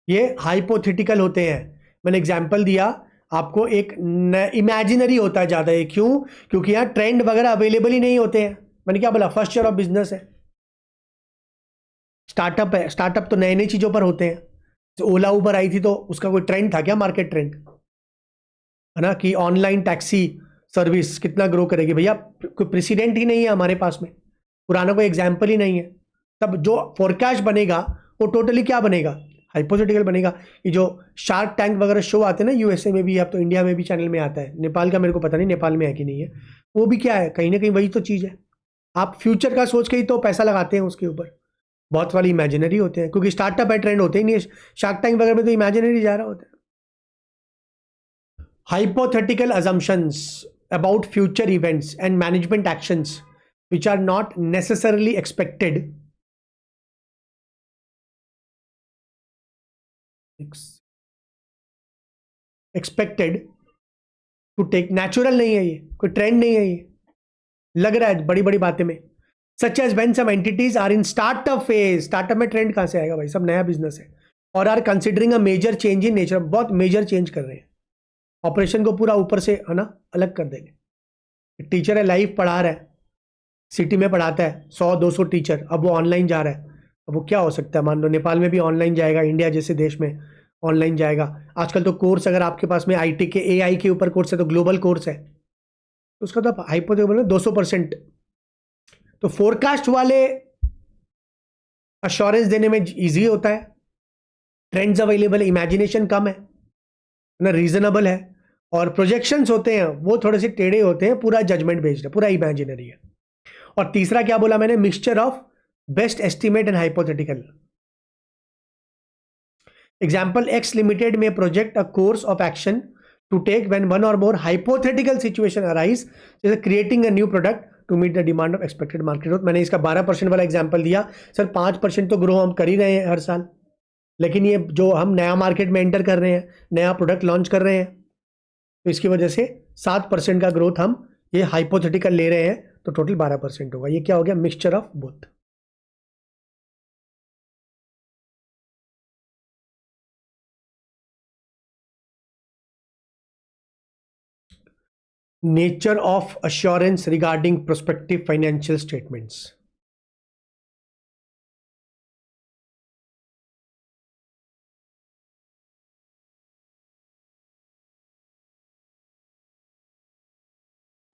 ये हाइपोथेटिकल होते हैं। मैंने एग्जांपल दिया आपको, एक इमेजिनरी होता है ज़्यादा। ये क्यों? क्योंकि यहाँ ट्रेंड वगैरह अवेलेबल ही नहीं होते हैं। मैंने क्या बोला, फर्स्ट ईयर ऑफ बिजनेस है, स्टार्टअप है। स्टार्टअप तो नई नई चीज़ों पर होते हैं। तो ओला उबर आई थी तो उसका कोई ट्रेंड था क्या? मार्केट ट्रेंड है ना, कि ऑनलाइन टैक्सी सर्विस कितना ग्रो करेगी। भैया कोई प्रेसिडेंट ही नहीं है हमारे पास में, पुराना कोई एग्जाम्पल ही नहीं है। तब जो फोरकास्ट बनेगा वो टोटली क्या बनेगा, हाइपोथेटिकल बनेगा। ये जो शार्क टैंक वगैरह शो आते हैं ना, यूएसए में भी, अब तो इंडिया में भी चैनल में आता है। नेपाल का मेरे को पता नहीं नेपाल में है कि नहीं है। वो भी क्या है, कहीं ना कहीं वही तो चीज़ है। आप फ्यूचर का सोच के ही तो पैसा लगाते हैं उसके ऊपर। बहुत वाली इमेजिनरी होते हैं, क्योंकि स्टार्टअप है, ट्रेंड होते ही नहीं है। शार्क टैंक वगैरह में तो इमेजिनरी जा रहा होता है। Hypothetical assumptions about future events and management actions which are not necessarily expected to take। Natural नहीं है ये, कोई ट्रेंड नहीं है ये, लग रहा है बड़ी बड़ी बातें में। Such as when some entities are in startup phase. Startup में ट्रेंड कहां से आएगा भाई, सब नया बिजनेस है। और are considering a major change in nature, बहुत मेजर चेंज कर रहे हैं। ऑपरेशन को पूरा ऊपर से है ना अलग कर देंगे। टीचर है, लाइव पढ़ा रहा है, सिटी में पढ़ाता है 100-200 टीचर, अब वो ऑनलाइन जा रहा है। अब वो क्या हो सकता है, मान लो नेपाल में भी ऑनलाइन जाएगा, इंडिया जैसे देश में ऑनलाइन जाएगा। आजकल तो कोर्स अगर आपके पास में आईटी के एआई के ऊपर कोर्स है तो ग्लोबल कोर्स है, तो उसका तो हाइपोथेटिकल 200%। तो फोरकास्ट वाले अश्योरेंस देने में इजी होता है, ट्रेंड्स अवेलेबल है, इमेजिनेशन कम है ना, रीजनेबल है। और प्रोजेक्शंस होते हैं वो थोड़े से टेढ़े होते हैं, पूरा जजमेंट बेस्ड है, पूरा इमेजिनरी है। और तीसरा क्या बोला मैंने, mixture of best estimate and hypothetical. Example, X limited में project a course of action to take when one or more hypothetical situation arise, जैसे creating a new product to meet the demand of expected market growth. मैंने इसका 12% वाला example दिया, sir 5% तो grow हम कर ही रहे हैं हर साल, लेकिन ये जो हम नया मार्केट में एंटर कर रहे हैं, नया प्रोडक्ट लॉन्च कर रहे हैं, तो इसकी वजह से 7% का ग्रोथ हम ये हाइपोथेटिकल ले रहे हैं, तो टोटल 12% होगा। ये क्या हो गया, mixture of both. Nature of assurance regarding prospective financial statements.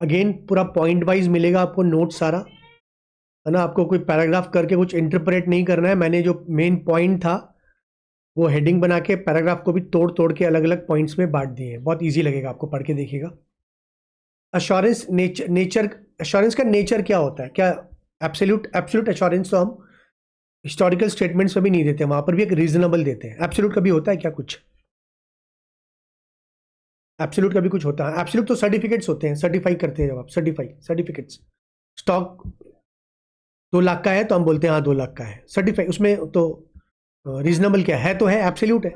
Again पूरा पॉइंट वाइज मिलेगा आपको नोट सारा, है ना। आपको कोई पैराग्राफ करके कुछ इंटरप्रेट नहीं करना है। मैंने जो मेन पॉइंट था वो हेडिंग बना के पैराग्राफ को भी तोड़ तोड़ के अलग अलग पॉइंट्स में बांट दिए हैं। बहुत इजी लगेगा आपको, पढ़ के देखिएगा। अश्योरेंस नेचर अश्योरेंस का नेचर क्या होता है, क्या एब्सोल्यूट अश्योरेंस तो हम हिस्टोरिकल स्टेटमेंट्स में भी नहीं देते, वहां पर भी एक रीजनेबल देते हैं। एब्सोल्यूट कभी होता है क्या कुछ, एब्सोल्यूट कभी कुछ होता है? एब्सोल्यूट तो सर्टिफिकेट्स होते हैं, सर्टिफाई करते हैं जब आप, सर्टिफिकेट्स। स्टॉक 2 लाख का है तो हम बोलते हैं हाँ 2 लाख का है, सर्टिफाई। उसमें तो रीजनेबल क्या है, तो है, एब्सोल्यूट है।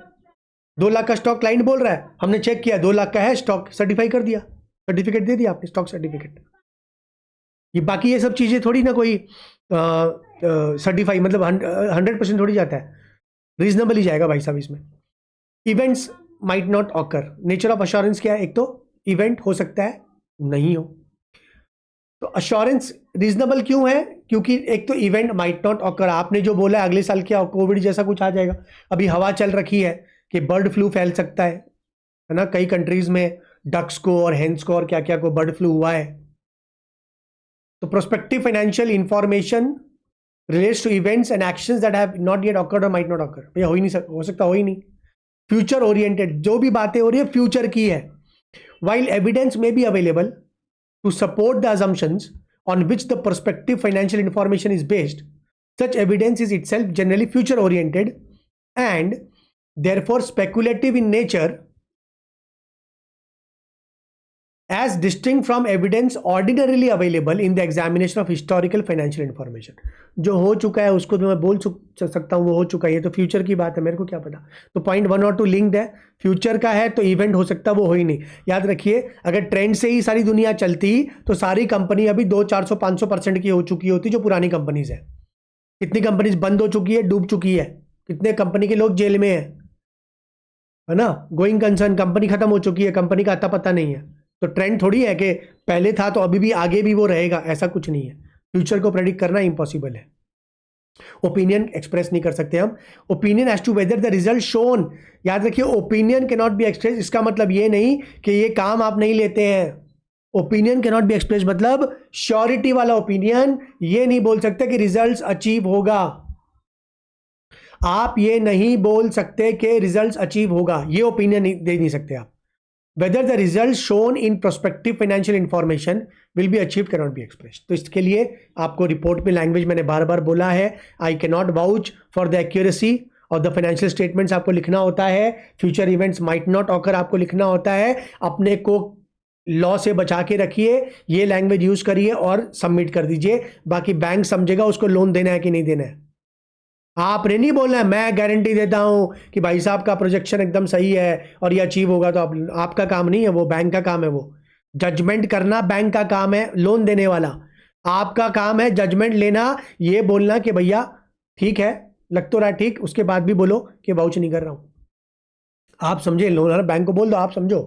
2 लाख का स्टॉक क्लाइंट बोल रहा है, हमने चेक किया 2 लाख का है स्टॉक, सर्टिफाई कर दिया, सर्टिफिकेट दे दिया आपने, स्टॉक सर्टिफिकेट। ये बाकी ये सब चीजें थोड़ी ना कोई सर्टिफाई मतलब 100% थोड़ी जाता है, रीजनेबल ही जाएगा भाई साहब इसमें। Events might not occur, nature of assurance क्या है, एक तो इवेंट हो सकता है नहीं हो, तो अश्योरेंस रीजनेबल क्यों है, क्योंकि एक तो इवेंट माइट नॉट ऑकर। आपने जो बोला अगले साल क्या कोविड जैसा कुछ आ जाएगा, अभी हवा चल रखी है कि बर्ड फ्लू फैल सकता है ना, कई कंट्रीज में डक्स को और हेंस को और क्या क्या को बर्ड फ्लू हुआ है। तो prospective financial information relates to events and actions that have not yet occurred or might not occur. भैया हो ही नहीं हो सकता, हो ही नहीं। फ्यूचर ओरिएंटेड जो भी बातें हो रही है फ्यूचर की है। वाइल एविडेंस में be available to support the assumptions on which the prospective financial information is based, such evidence is itself generally future oriented and therefore speculative in nature, as distinct from evidence ordinarily available in the examination of historical financial information। जो हो चुका है उसको तो मैं बोल सकता हूँ वो हो चुका है, ये तो फ्यूचर की बात है, मेरे को क्या पता। तो पॉइंट 1 और 2 लिंक्ड है, फ्यूचर का है तो इवेंट हो सकता है, वो हो ही नहीं। याद रखिए अगर ट्रेंड से ही सारी दुनिया चलती तो सारी कंपनी अभी 200-400-500% की हो चुकी होती, जो पुरानी कंपनीज है। कितनी कंपनीज बंद हो चुकी है, डूब चुकी है, कितने कंपनी के लोग जेल में है ना, गोइंग कंसर्न, कंपनी खत्म हो चुकी है, कंपनी का अता पता नहीं है। तो ट्रेंड थोड़ी है कि पहले था तो अभी भी आगे भी वो रहेगा, ऐसा कुछ नहीं है। फ्यूचर को प्रेडिक्ट करना इम्पॉसिबल है। ओपिनियन एक्सप्रेस नहीं कर सकते हम। Opinion as to whether the result shown, याद रखिए opinion can not be express, इसका मतलब ये नहीं कि ये काम आप नहीं लेते हैं। Opinion can not be express मतलब श्योरिटी वाला ओपिनियन, ये नहीं बोल सकते कि रिजल्ट अचीव होगा। आप ये नहीं बोल सकते कि रिजल्ट अचीव होगा, ये ओपिनियन दे नहीं सकते आप। Whether the results shown in prospective financial information will be achieved cannot be expressed। तो इसके लिए आपको रिपोर्ट में लैंग्वेज मैंने बार बार बोला है, I can not vouch for the accuracy of the financial statements आपको लिखना होता है, future events might not occur आपको लिखना होता है। अपने को लॉ से बचा के रखिए, ये लैंग्वेज यूज करिए और सबमिट कर दीजिए। बाकी बैंक समझेगा उसको लोन देना है कि नहीं देना है। आपने नहीं बोलना है मैं गारंटी देता हूं कि भाई साहब का प्रोजेक्शन एकदम सही है और ये अचीव होगा, तो आपका काम नहीं है, वो बैंक का काम है। वो जजमेंट करना बैंक का काम है, लोन देने वाला आपका काम है जजमेंट लेना, ये बोलना कि भैया ठीक है, लग तो रहा है ठीक, उसके बाद भी बोलो कि वाउच नहीं कर रहा हूं। आप समझे, लोन बैंक को बोल दो आप समझो।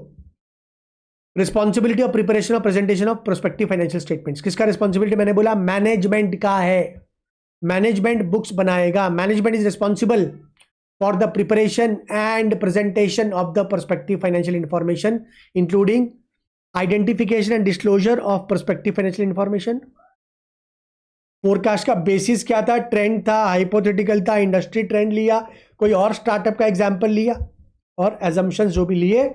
Responsibility of preparation of presentation of prospective financial statements, किसका रिस्पॉन्सिबिलिटी? मैंने बोला मैनेजमेंट का है। मैनेजमेंट बुक्स बनाएगा। Management is responsible for the preparation and presentation of the perspective financial information including identification and disclosure of perspective financial information. Forecast का basis क्या था? Trend था, हाइपोथेटिकल था, इंडस्ट्री ट्रेंड लिया, कोई और स्टार्टअप का एग्जांपल लिया, और एजम्पशंस जो भी लिए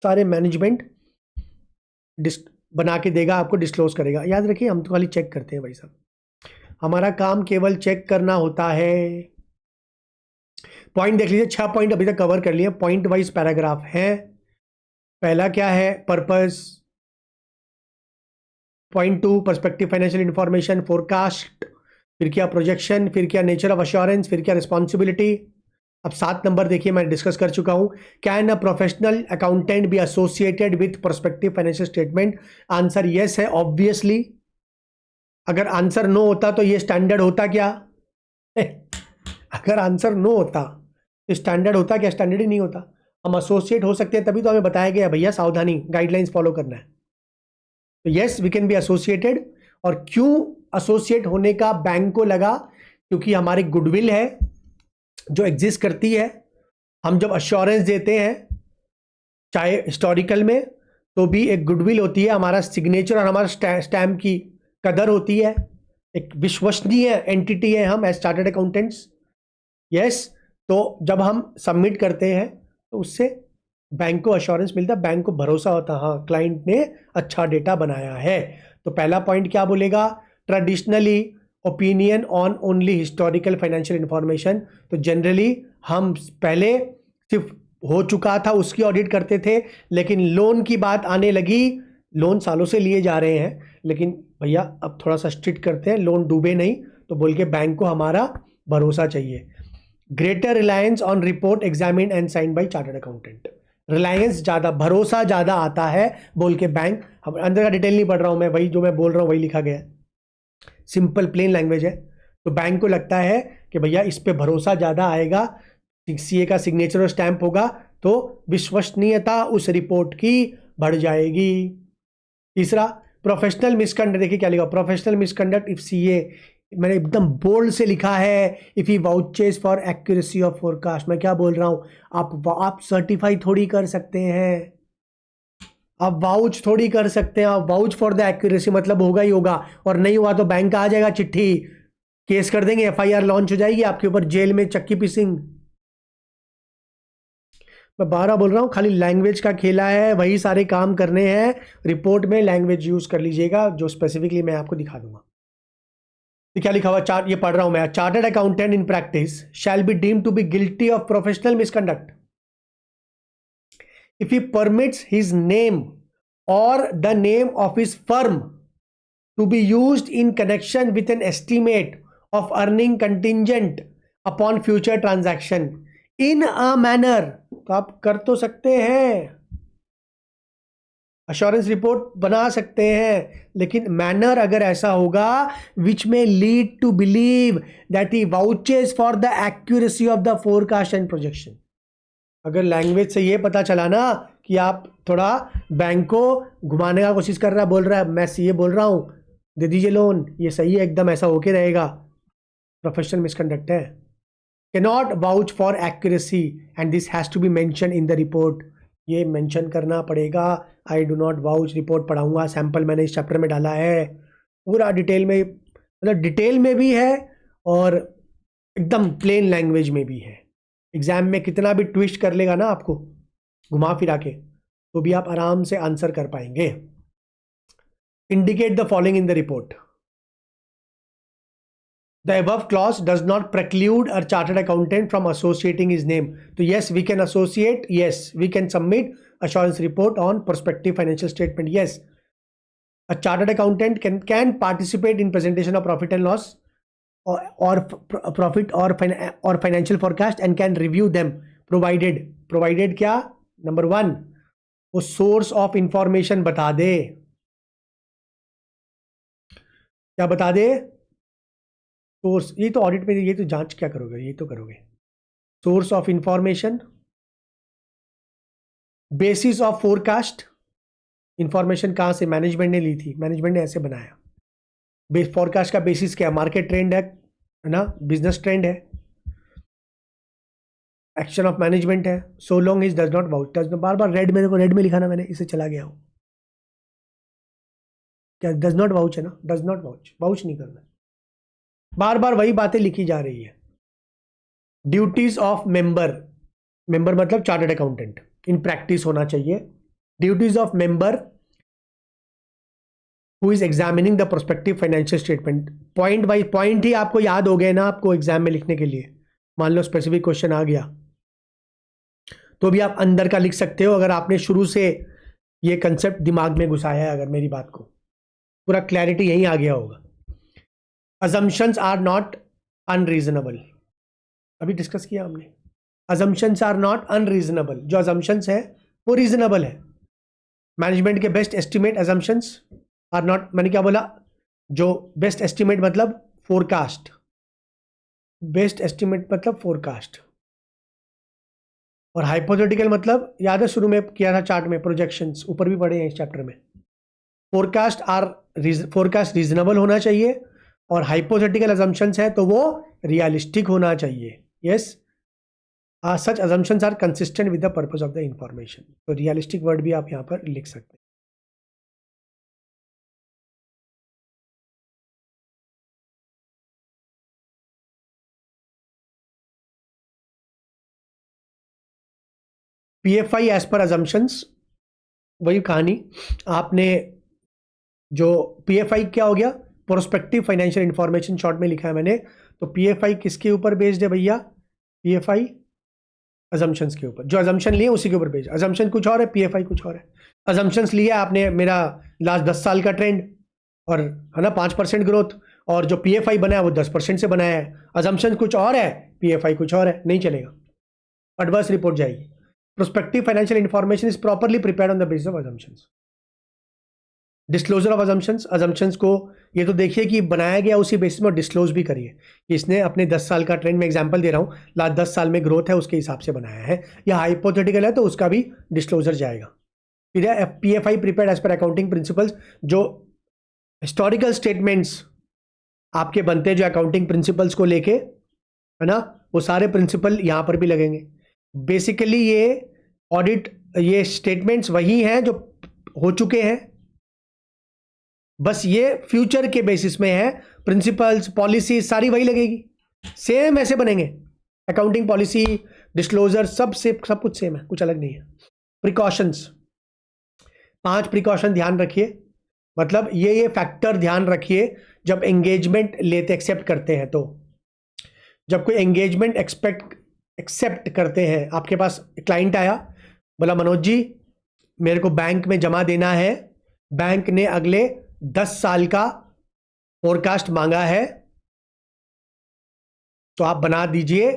सारे मैनेजमेंट बना के देगा, आपको डिस्क्लोज करेगा। याद रखिए, हम तो खाली चेक करते हैं भाई साहब, हमारा काम केवल चेक करना होता है। पॉइंट देख लीजिए, 6 पॉइंट अभी तक कवर कर लिए, पॉइंट वाइज पैराग्राफ है। पहला क्या है? Purpose. Point 2 perspective financial information, forecast. फिर क्या? प्रोजेक्शन। फिर क्या? Nature of assurance. फिर क्या? रिस्पॉन्सिबिलिटी। अब 7 नंबर देखिए, मैं डिस्कस कर चुका हूं। Can a professional accountant be associated with perspective financial statement? Answer yes है, ऑब्वियसली। अगर आंसर नो होता तो ये स्टैंडर्ड होता क्या? अगर आंसर नो होता तो स्टैंडर्ड होता क्या? स्टैंडर्ड ही नहीं होता। हम एसोसिएट हो सकते हैं, तभी तो हमें बताया गया भैया सावधानी, गाइडलाइंस फॉलो करना है। तो yes, we can be associated. और क्यों एसोसिएट होने का बैंक को लगा? क्योंकि हमारी गुडविल है जो एग्जिस्ट करती है। हम जब अश्योरेंस देते हैं, चाहे हिस्टोरिकल में, तो भी एक गुडविल होती है, हमारा सिग्नेचर और हमारा स्टैम्प की कदर होती है। एक विश्वसनीय एंटिटी है हम एज चार्टर्ड अकाउंटेंट्स। यस, तो जब हम सबमिट करते हैं तो उससे बैंक को अश्योरेंस मिलता है, बैंक को भरोसा होता है, हाँ क्लाइंट ने अच्छा डेटा बनाया है। तो पहला पॉइंट क्या बोलेगा? Traditionally opinion on only historical financial information. तो जनरली हम पहले सिर्फ हो चुका था उसकी ऑडिट करते थे, लेकिन लोन की बात आने लगी, लोन सालों से लिए जा रहे हैं, लेकिन भैया अब थोड़ा सा स्ट्रिक्ट करते हैं, लोन डूबे नहीं, तो बोल के बैंक को हमारा भरोसा चाहिए। Greater reliance on report examine and sign by chartered accountant. Reliance ज़्यादा, भरोसा ज़्यादा आता है बोल के बैंक, हम अंदर का डिटेल नहीं पढ़ रहा हूँ मैं, वही जो मैं बोल रहा हूँ वही लिखा गया है, सिंपल प्लेन लैंग्वेज है। तो बैंक को लगता है कि भैया इस पे भरोसा ज़्यादा आएगा, सीए का सिग्नेचर और स्टैंप होगा, तो विश्वसनीयता उस रिपोर्ट की बढ़ जाएगी। तीसरा, प्रोफेशनल मिसकंडक्ट। देखिए क्या लिखा, प्रोफेशनल मिसकंडक्ट इफ सीए, मैंने एकदम बोल्ड से लिखा है, if he vouches for accuracy of forecast. मैं क्या बोल रहा हूं, आप सर्टिफाई थोड़ी कर सकते हैं, आप वाउच थोड़ी कर सकते हैं, आप वाउच फॉर द एक्यूरेसी मतलब होगा ही होगा, और नहीं हुआ तो बैंक आ जाएगा चिट्ठी, केस कर देंगे, एफआईआर लॉन्च हो जाएगी आपके ऊपर, जेल में चक्की पीसिंग। मैं 12 बोल रहा हूँ, खाली लैंग्वेज का खेला है, वही सारे काम करने हैं। रिपोर्ट में लैंग्वेज यूज कर लीजिएगा, जो स्पेसिफिकली मैं आपको दिखा दूंगा। तो क्या लिखा हुआ, ये पढ़ रहा हूं मैं, chartered accountant in practice shall be deemed to be guilty of professional misconduct if he permits his name or the name of his firm to be used in connection with an estimate of earning contingent upon future transaction in a manner। तो आप कर तो सकते हैं, assurance report बना सकते हैं, लेकिन मैनर अगर ऐसा होगा which may lead to believe that he vouches for the accuracy of the forecast and projection. अगर लैंग्वेज से ये पता चला ना कि आप थोड़ा बैंक को घुमाने का कोशिश कर रहा है, बोल रहा है मैं सीए बोल रहा हूं, दे दीजिए लोन, ये सही है एकदम, ऐसा होके रहेगा, प्रोफेशनल मिसकंडक्ट है। Cannot vouch for accuracy and this has to be mention in the report. ये मेंशन करना पड़ेगा, I do not vouch. Report पढ़ाऊंगा, सैंपल मैंने इस चैप्टर में डाला है, पूरा डिटेल में, मतलब डिटेल में भी है और एकदम प्लेन लैंग्वेज में भी है। एग्जाम में कितना भी ट्विस्ट कर लेगा ना आपको घुमा फिरा के, तो भी आप आराम से आंसर कर पाएंगे। Indicate the following in the report. The above clause does not preclude a chartered accountant from associating his name. So yes, we can associate. Yes, we can submit assurance report on prospective financial statement. Yes, a chartered accountant can participate in presentation of profit and loss or profit or financial forecast and can review them provided क्या, number 1 वो source of information बता दे। क्या बता दे? Source. ये तो audit में, ये तो जांच क्या करोगे, ये तो करोगे। Source of information, basis of forecast, information कहां से, मैनेजमेंट ने ली थी, मैनेजमेंट ने ऐसे बनाया, फोरकास्ट का बेसिस क्या है? मार्केट ट्रेंड है ना, बिजनेस ट्रेंड है, एक्शन ऑफ मैनेजमेंट है। So long is does not vouch, bar bar red, मेरे को रेड में लिखा ना मैंने, इसे चला गया हूँ। क्या डज नॉट वाउच है ना, डज नॉट वाउच, वाउच नहीं करना, बार बार वही बातें लिखी जा रही है। ड्यूटीज ऑफ मेंबर, मेंबर मतलब चार्टर्ड अकाउंटेंट, इन प्रैक्टिस होना चाहिए। Duties of member who is examining the prospective financial statement, point by point ही आपको याद हो गए ना आपको एग्जाम में लिखने के लिए। मान लो स्पेसिफिक क्वेश्चन आ गया तो भी आप अंदर का लिख सकते हो, अगर आपने शुरू से ये कंसेप्ट दिमाग में घुसाया है, अगर मेरी बात को पूरा क्लैरिटी यहीं आ गया होगा। अजम्पशंस आर नॉट अनरीजनेबल, अभी डिस्कस किया हमने। अजम्पशंस आर नॉट अनरीजनेबल, जो अजम्पशंस है वो रीजनेबल है। मैनेजमेंट के best estimate assumptions are not, मैंने क्या बोला? जो बेस्ट एस्टिमेट मतलब फोरकास्ट, बेस्ट एस्टिमेट मतलब फोरकास्ट, और हाइपोथेटिकल मतलब याद है शुरू में किया था चार्ट में, प्रोजेक्शंस ऊपर भी पढ़े हैं इस चैप्टर में। फोरकास्ट रीजनेबल होना चाहिए, और हाइपोथेटिकल अजम्पशंस है तो वो रियलिस्टिक होना चाहिए। Yes, such assumptions are consistent with the purpose of the information, तो रियलिस्टिक वर्ड भी आप यहां पर लिख सकते हैं। पीएफआई एज पर अजम्पशंस, वही कहानी आपने, जो पीएफआई क्या हो गया? प्रोस्पेक्टिव फाइनेंशियल इंफॉर्मेशन, शॉर्ट में लिखा है मैंने। तो पीएफआई किसके ऊपर बेस्ड है भैया? पीएफआई अजम्पशंस के ऊपर, जो अजम्पशन लिए उसी के ऊपर बेस्ड। अजम्पशन कुछ और है, पीएफआई कुछ और है। अजम्पशंस लिया आपने मेरा लास्ट 10 साल का ट्रेंड, और है ना 5% ग्रोथ, और जो पीएफआई बना है वो 10% से बनाया है। अजम्पशन कुछ और है, पीएफआई कुछ और है, नहीं चलेगा, एडवर्स रिपोर्ट जाएगी। Prospective financial information is properly prepared on the basis of assumptions. Disclosure of assumptions, assumptions को ये तो देखिए कि बनाया गया उसी बेसिस में, डिस्क्लोज भी करिए कि इसने अपने 10 साल का ट्रेंड में, एग्जांपल दे रहा हूँ, लास्ट 10 साल में ग्रोथ है उसके हिसाब से बनाया है, या हाइपोथेटिकल है तो उसका भी डिस्क्लोजर जाएगा। फिर है PFI prepared as per accounting principles, जो हिस्टोरिकल स्टेटमेंट्स आपके बनते हैं जो अकाउंटिंग प्रिंसिपल्स को लेके, है ना, वो सारे प्रिंसिपल यहाँ पर भी लगेंगे। बेसिकली ये ऑडिट, ये स्टेटमेंट्स वही हैं जो हो चुके हैं, बस ये फ्यूचर के बेसिस में है। प्रिंसिपल्स, पॉलिसी सारी वही लगेगी, सेम ऐसे बनेंगे। अकाउंटिंग पॉलिसी, डिस्क्लोजर सब कुछ सेम है, कुछ अलग नहीं है। प्रिकॉशंस, 5 प्रिकॉशन ध्यान रखिए, मतलब ये फैक्टर ध्यान रखिए जब एंगेजमेंट लेते, एक्सेप्ट करते हैं। तो जब कोई एंगेजमेंट एक्सेप्ट करते हैं, आपके पास क्लाइंट आया, बोला मनोज जी मेरे को बैंक में जमा देना है, बैंक ने अगले 10 साल का फोरकास्ट मांगा है, तो आप बना दीजिए,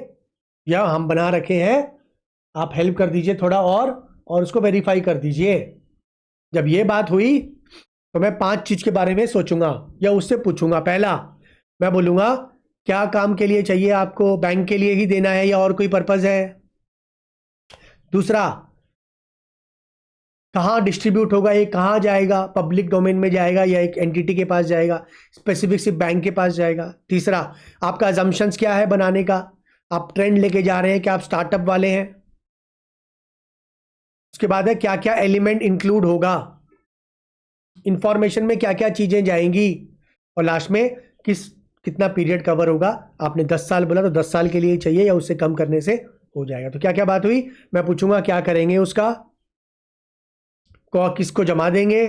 या हम बना रखे हैं, आप हेल्प कर दीजिए थोड़ा और उसको वेरीफाई कर दीजिए। जब ये बात हुई तो मैं 5 चीज के बारे में सोचूंगा या उससे पूछूंगा। पहला, मैं बोलूंगा क्या काम के लिए चाहिए आपको, बैंक के लिए ही देना है या और कोई पर्पज है? दूसरा, कहाँ डिस्ट्रीब्यूट होगा, ये कहाँ जाएगा, पब्लिक डोमेन में जाएगा या एक एंटिटी के पास जाएगा, स्पेसिफिक सिर्फ बैंक के पास जाएगा? तीसरा, आपका अजम्पशंस क्या है बनाने का, आप ट्रेंड लेके जा रहे हैं, क्या आप स्टार्टअप वाले हैं? उसके बाद है क्या क्या एलिमेंट इंक्लूड होगा, इंफॉर्मेशन में क्या क्या चीजें जाएंगी, और लास्ट में कितना पीरियड कवर होगा। आपने 10 साल बोला तो 10 साल के लिए चाहिए या उससे कम करने से हो जाएगा। तो क्या क्या बात हुई, मैं पूछूंगा क्या करेंगे उसका, किसको जमा देंगे,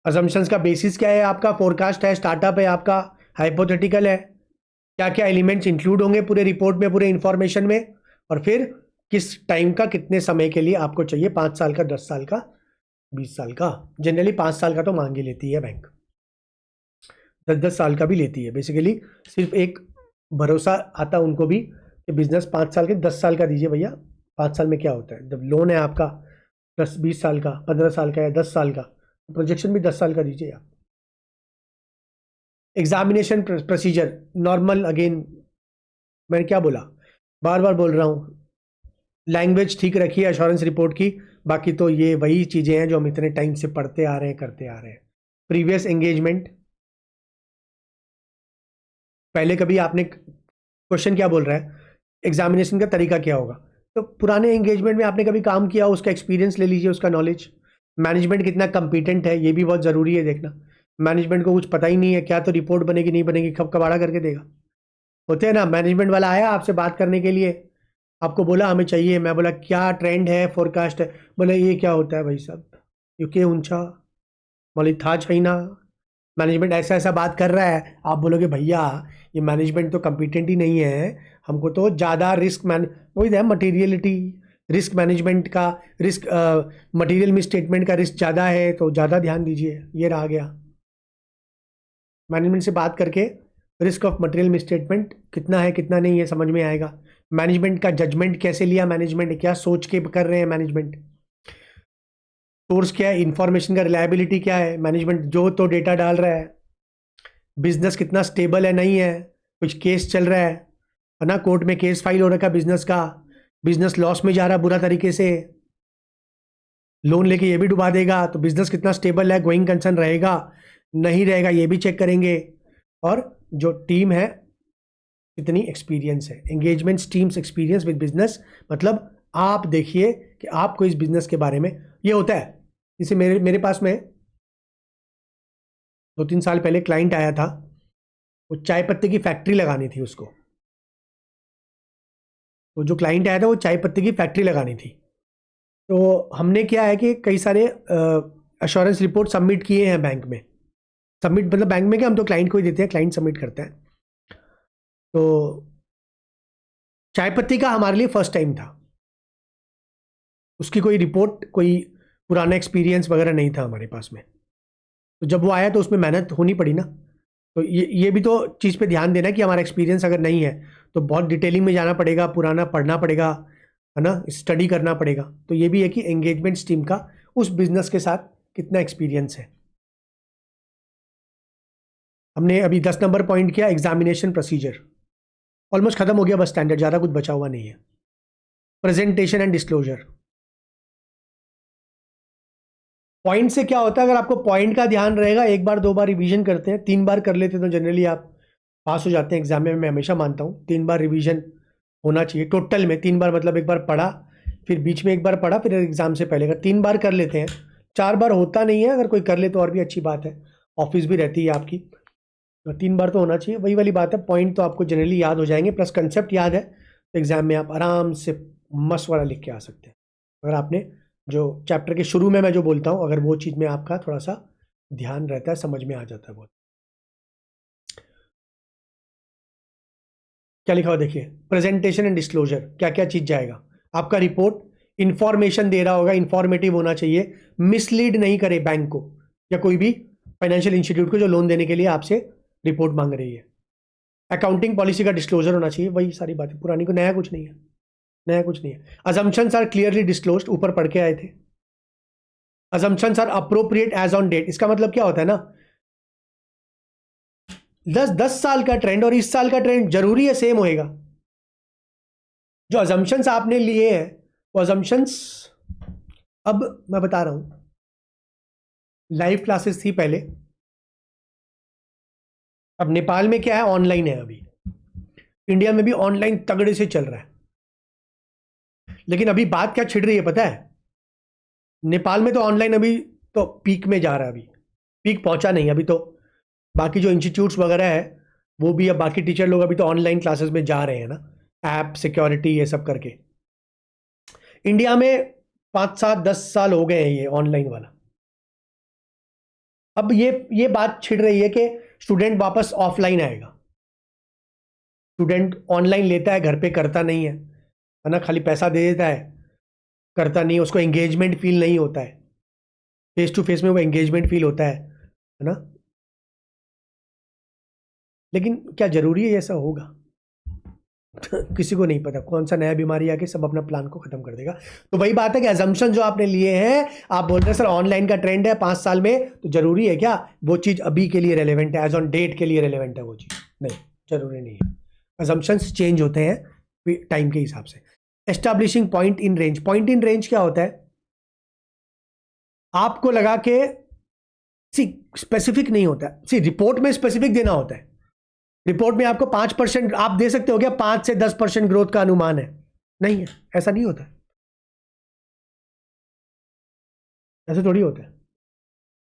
अजम्पशंस का बेसिस क्या है आपका, फोरकास्ट है, स्टार्टअप है आपका, हाइपोथेटिकल है, क्या क्या एलिमेंट्स इंक्लूड होंगे पूरे रिपोर्ट में, पूरे इंफॉर्मेशन में, और फिर किस टाइम का, कितने समय के लिए आपको चाहिए, 5 साल का, 10 साल का, 20 साल का। जनरली 5 साल का तो मांग ही लेती है बैंक, 10-10 साल का भी लेती है। बेसिकली सिर्फ एक भरोसा आता उनको भी कि बिजनेस 5 साल के, 10 साल का दीजिए भैया, 5 साल में क्या होता है, जब लोन है आपका 10-20 साल का, 15 साल का या 10 साल का, प्रोजेक्शन भी 10 साल का दीजिए आप। एग्जामिनेशन प्रोसीजर नॉर्मल, अगेन मैंने क्या बोला, बार बार बोल रहा हूँ, लैंग्वेज ठीक रखिए एश्योरेंस रिपोर्ट की, बाकी तो ये वही चीज़ें हैं जो हम इतने टाइम से पढ़ते आ रहे हैं, करते आ रहे हैं। प्रीवियस एंगेजमेंट, पहले कभी आपने, क्वेश्चन क्या बोल रहा है, एग्जामिनेशन का तरीका क्या होगा, तो पुराने एंगेजमेंट में आपने कभी काम किया, उसका एक्सपीरियंस ले लीजिए, उसका नॉलेज, मैनेजमेंट कितना कंपिटेंट है ये भी बहुत ज़रूरी है देखना। मैनेजमेंट को कुछ पता ही नहीं है, क्या तो रिपोर्ट बनेगी नहीं बनेगी, कब कबाड़ा करके देगा। होते हैं ना, मैनेजमेंट वाला आया आपसे बात करने के लिए, आपको बोला हमें चाहिए, मैं बोला क्या ट्रेंड है, फोरकास्ट है, बोले ये क्या होता है भाई साहब, क्योंकि ऊंचा, बोले था चाइना, मैनेजमेंट ऐसा ऐसा बात कर रहा है, आप बोलोगे भैया ये मैनेजमेंट तो कंपिटेंट ही नहीं है, हमको तो ज़्यादा रिस्क मैन, वही है मटीरियलिटी, रिस्क मैनेजमेंट का रिस्क, मटेरियल मिस स्टेटमेंट का रिस्क ज़्यादा है तो ज़्यादा ध्यान दीजिए, ये रहा गया। मैनेजमेंट से बात करके risk of material miss statement कितना है कितना नहीं है समझ में आएगा। मैनेजमेंट का जजमेंट कैसे लिया, मैनेजमेंट क्या सोच के कर रहे हैं, मैनेजमेंट सोर्स क्या है, इंफॉर्मेशन का रिलायबिलिटी क्या है, मैनेजमेंट जो तो डेटा डाल रहा है, बिजनेस कितना स्टेबल है नहीं है, कुछ केस चल रहा है ना, कोर्ट में केस फाइल हो रखा है बिजनेस का, बिजनेस लॉस में जा रहा है बुरा तरीके से, लोन लेके ये भी डुबा देगा, तो बिजनेस कितना स्टेबल है, गोइंग कंसर्न रहेगा नहीं रहेगा ये भी चेक करेंगे, और जो टीम है कितनी एक्सपीरियंस है, engagement teams experience with business, मतलब आप देखिए कि आपको इस बिजनेस के बारे में ये होता है। जैसे मेरे पास में 2-3 साल पहले क्लाइंट आया था, वो चाय पत्ती की फैक्ट्री लगानी थी उसको, तो जो क्लाइंट आया था वो चाय पत्ती की फैक्ट्री लगानी थी, तो हमने क्या है कि कई सारे अश्योरेंस रिपोर्ट सबमिट किए हैं बैंक में, सबमिट मतलब बैंक में क्या, हम तो क्लाइंट को ही देते हैं, क्लाइंट सबमिट करता है। तो चाय पत्ती का हमारे लिए फर्स्ट टाइम था, उसकी कोई रिपोर्ट, कोई पुराना एक्सपीरियंस वगैरह नहीं था हमारे पास में, तो जब वो आया तो उसमें मेहनत होनी पड़ी ना, तो ये भी तो चीज़ पे ध्यान देना कि हमारा एक्सपीरियंस अगर नहीं है तो बहुत डिटेलिंग में जाना पड़ेगा, पुराना पढ़ना पड़ेगा, है ना, स्टडी करना पड़ेगा, तो ये भी है कि एंगेजमेंट टीम का उस बिजनेस के साथ कितना एक्सपीरियंस है। हमने अभी 10 नंबर पॉइंट किया, एग्जामिनेशन प्रोसीजर ऑलमोस्ट खत्म हो गया, बस स्टैंडर्ड, ज़्यादा कुछ बचा हुआ नहीं है। प्रेजेंटेशन एंड डिस्क्लोजर, पॉइंट से क्या होता है, अगर आपको पॉइंट का ध्यान रहेगा, एक बार 2 बार रिवीजन करते हैं, 3 बार कर लेते हैं तो जनरली आप पास हो जाते हैं एग्जाम में। मैं हमेशा मानता हूँ 3 बार रिवीजन होना चाहिए टोटल में, 3 बार मतलब एक बार पढ़ा, फिर बीच में एक बार पढ़ा, फिर एग्जाम से पहले, अगर 3 बार कर लेते हैं, 4 बार होता नहीं है, अगर कोई कर ले तो और भी अच्छी बात है, ऑफिस भी रहती है आपकी, तो 3 बार तो होना चाहिए। वही वाली बात है, पॉइंट तो आपको जनरली याद हो जाएंगे, प्लस कंसेप्ट याद है, तो एग्जाम में आप आराम से मस्त वाला लिख के आ सकते हैं, अगर आपने जो चैप्टर के शुरू में मैं जो बोलता हूँ, अगर वो चीज़ में आपका थोड़ा सा ध्यान रहता है, समझ में आ जाता है बहुत। क्या लिखा हुआ देखिए, प्रेजेंटेशन एंड डिस्क्लोजर, क्या क्या चीज़ जाएगा, आपका रिपोर्ट इंफॉर्मेशन दे रहा होगा, इंफॉर्मेटिव होना चाहिए, मिसलीड नहीं करे बैंक को या कोई भी फाइनेंशियल इंस्टीट्यूट को जो लोन देने के लिए आपसे रिपोर्ट मांग रही है। अकाउंटिंग पॉलिसी का डिस्क्लोजर होना चाहिए, वही सारी बातें पुरानी, को नया कुछ नहीं है, नया कुछ नहीं है। अजम्पशंस आर क्लियरली डिस्क्लोज्ड, ऊपर पढ़ के आए थे। Assumptions are appropriate as on date, इसका मतलब क्या होता है ना, 10 साल का ट्रेंड और इस साल का ट्रेंड जरूरी है सेम होएगा। जो अजम्पशंस आपने लिए हैं वो अजम्पशंस, अब मैं बता रहा हूं, लाइव क्लासेस थी पहले, अब नेपाल में क्या है, ऑनलाइन है अभी, इंडिया में भी ऑनलाइन तगड़े से चल रहा है, लेकिन अभी बात क्या छिड़ रही है पता है, नेपाल में तो ऑनलाइन अभी तो पीक में जा रहा है, अभी पीक पहुंचा नहीं अभी तो, बाकी जो इंस्टीट्यूट्स वगैरह है वो भी, अब बाकी टीचर लोग अभी तो ऑनलाइन क्लासेस में जा रहे हैं ना, ऐप सिक्योरिटी ये सब करके। इंडिया में 5-7-10 साल हो गए हैं ये ऑनलाइन वाला, अब ये बात छिड़ रही है कि स्टूडेंट वापस ऑफलाइन आएगा, स्टूडेंट ऑनलाइन लेता है, घर पे करता नहीं है ना, खाली पैसा दे देता है, करता नहीं, उसको एंगेजमेंट फील नहीं होता है, फेस टू फेस में वो एंगेजमेंट फील होता है ना, लेकिन क्या जरूरी है ऐसा होगा? किसी को नहीं पता, कौन सा नया बीमारी आके सब अपना प्लान को खत्म कर देगा। तो वही बात है कि अजम्पशन जो आपने लिए हैं, आप बोल रहे हैं सर ऑनलाइन का ट्रेंड है 5 साल में, तो जरूरी है क्या वो चीज अभी के लिए रेलेवेंट है, एज ऑन डेट के लिए रेलेवेंट है वो चीज? नहीं, जरूरी नहीं है। अजम्पशंस चेंज होते हैं टाइम के हिसाब से। Establishing point in range, point in range क्या होता है, आपको लगा के स्पेसिफिक नहीं होता है, रिपोर्ट में स्पेसिफिक देना होता है, रिपोर्ट में आपको 5% आप दे सकते हो क्या, 5 से 10% ग्रोथ का अनुमान है? नहीं है, ऐसा नहीं होता, ऐसे थोड़ी होता है।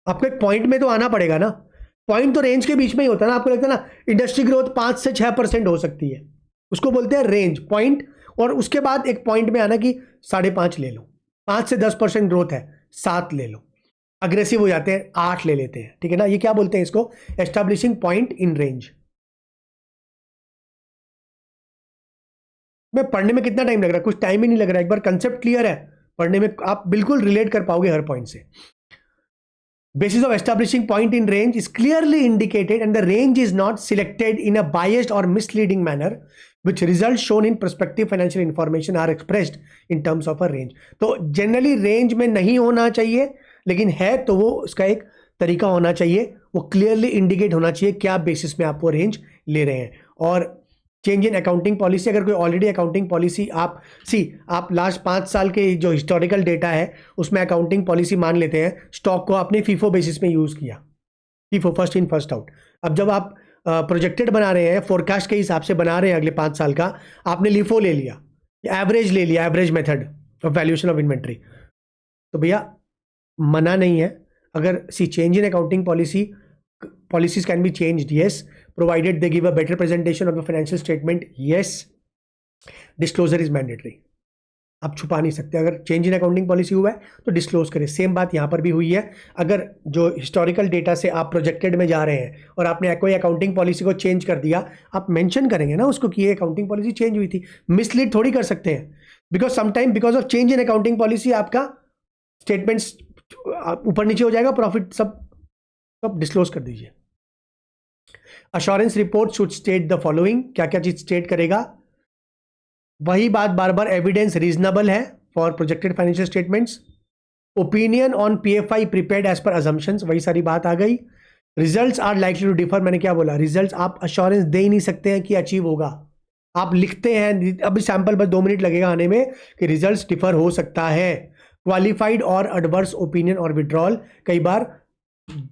आपको एक पॉइंट में तो आना पड़ेगा ना, पॉइंट तो रेंज के बीच में ही होता है ना। आपको लगता है ना इंडस्ट्री ग्रोथ 5 से 6% हो सकती है, उसको बोलते हैं रेंज पॉइंट। और उसके बाद एक पॉइंट में आना कि 5.5 ले लो, 5 से 10% ग्रोथ है, 7 ले लो, अग्रेसिव हो जाते हैं 8 ले लेते हैं, ठीक है ना। ये क्या बोलते हैं इसको, एस्टैब्लिशिंग पॉइंट इन रेंज। मैं पढ़ने में कितना टाइम लग रहा है, कुछ टाइम ही नहीं लग रहा है, एक बार कंसेप्ट क्लियर है पढ़ने में आप बिल्कुल रिलेट कर पाओगे हर पॉइंट से। Basis of establishing point in range is clearly indicated and the range is not selected in a biased or misleading manner, which results shown in prospective financial information are expressed in terms of a range. तो generally range में नहीं होना चाहिए, लेकिन है तो वो उसका एक तरीका होना चाहिए, वो clearly indicate होना चाहिए क्या basis में आप वो range ले रहे हैं। और चेंज इन अकाउंटिंग पॉलिसी, अगर कोई ऑलरेडी अकाउंटिंग पॉलिसी आप लास्ट 5 साल के जो हिस्टोरिकल डेटा है उसमें अकाउंटिंग पॉलिसी मान लेते हैं, स्टॉक को आपने फीफो बेसिस में यूज़ किया, FIFO first in first out. अब जब आप प्रोजेक्टेड बना रहे हैं, फोरकास्ट के हिसाब से बना रहे हैं अगले 5 साल का, आपने लिफो ले लिया, एवरेज ले लिया, average method of valuation of inventory, तो भैया मना नहीं है। अगर change in accounting policies can be changed, yes, provided they give a better presentation of the financial statement, yes, disclosure is mandatory। आप छुपा नहीं सकते, अगर चेंज इन अकाउंटिंग पॉलिसी हुआ है तो डिस्क्लोज करें। सेम बात यहाँ पर भी हुई है, अगर जो हिस्टोरिकल डेटा से आप प्रोजेक्टेड में जा रहे हैं और आपने कोई अकाउंटिंग पॉलिसी को चेंज कर दिया, आप मेंशन करेंगे ना उसको कि ये अकाउंटिंग पॉलिसी चेंज हुई थी। मिसलीड थोड़ी कर सकते हैं, because sometime because of change in accounting policy आपका स्टेटमेंट्स ऊपर नीचे हो जाएगा, प्रॉफिट सब डिस्क्लोज कर दीजिए। Assurance report should state the following, क्या क्या चीज स्टेट करेगा, वही बात बार बार, एविडेंस रीजनेबल है for projected financial statements, opinion on PFI prepared as per assumptions, वही सारी बात आ गई। Results are likely to differ, मैंने क्या बोला, रिजल्ट्स आप अश्योरेंस दे ही नहीं सकते हैं कि अचीव होगा, आप लिखते हैं, अभी सैंपल बस 2 मिनट लगेगा आने में, कि रिजल्ट्स डिफर हो सकता है। क्वालिफाइड और एडवर्स ओपिनियन और विड्रॉल, कई बार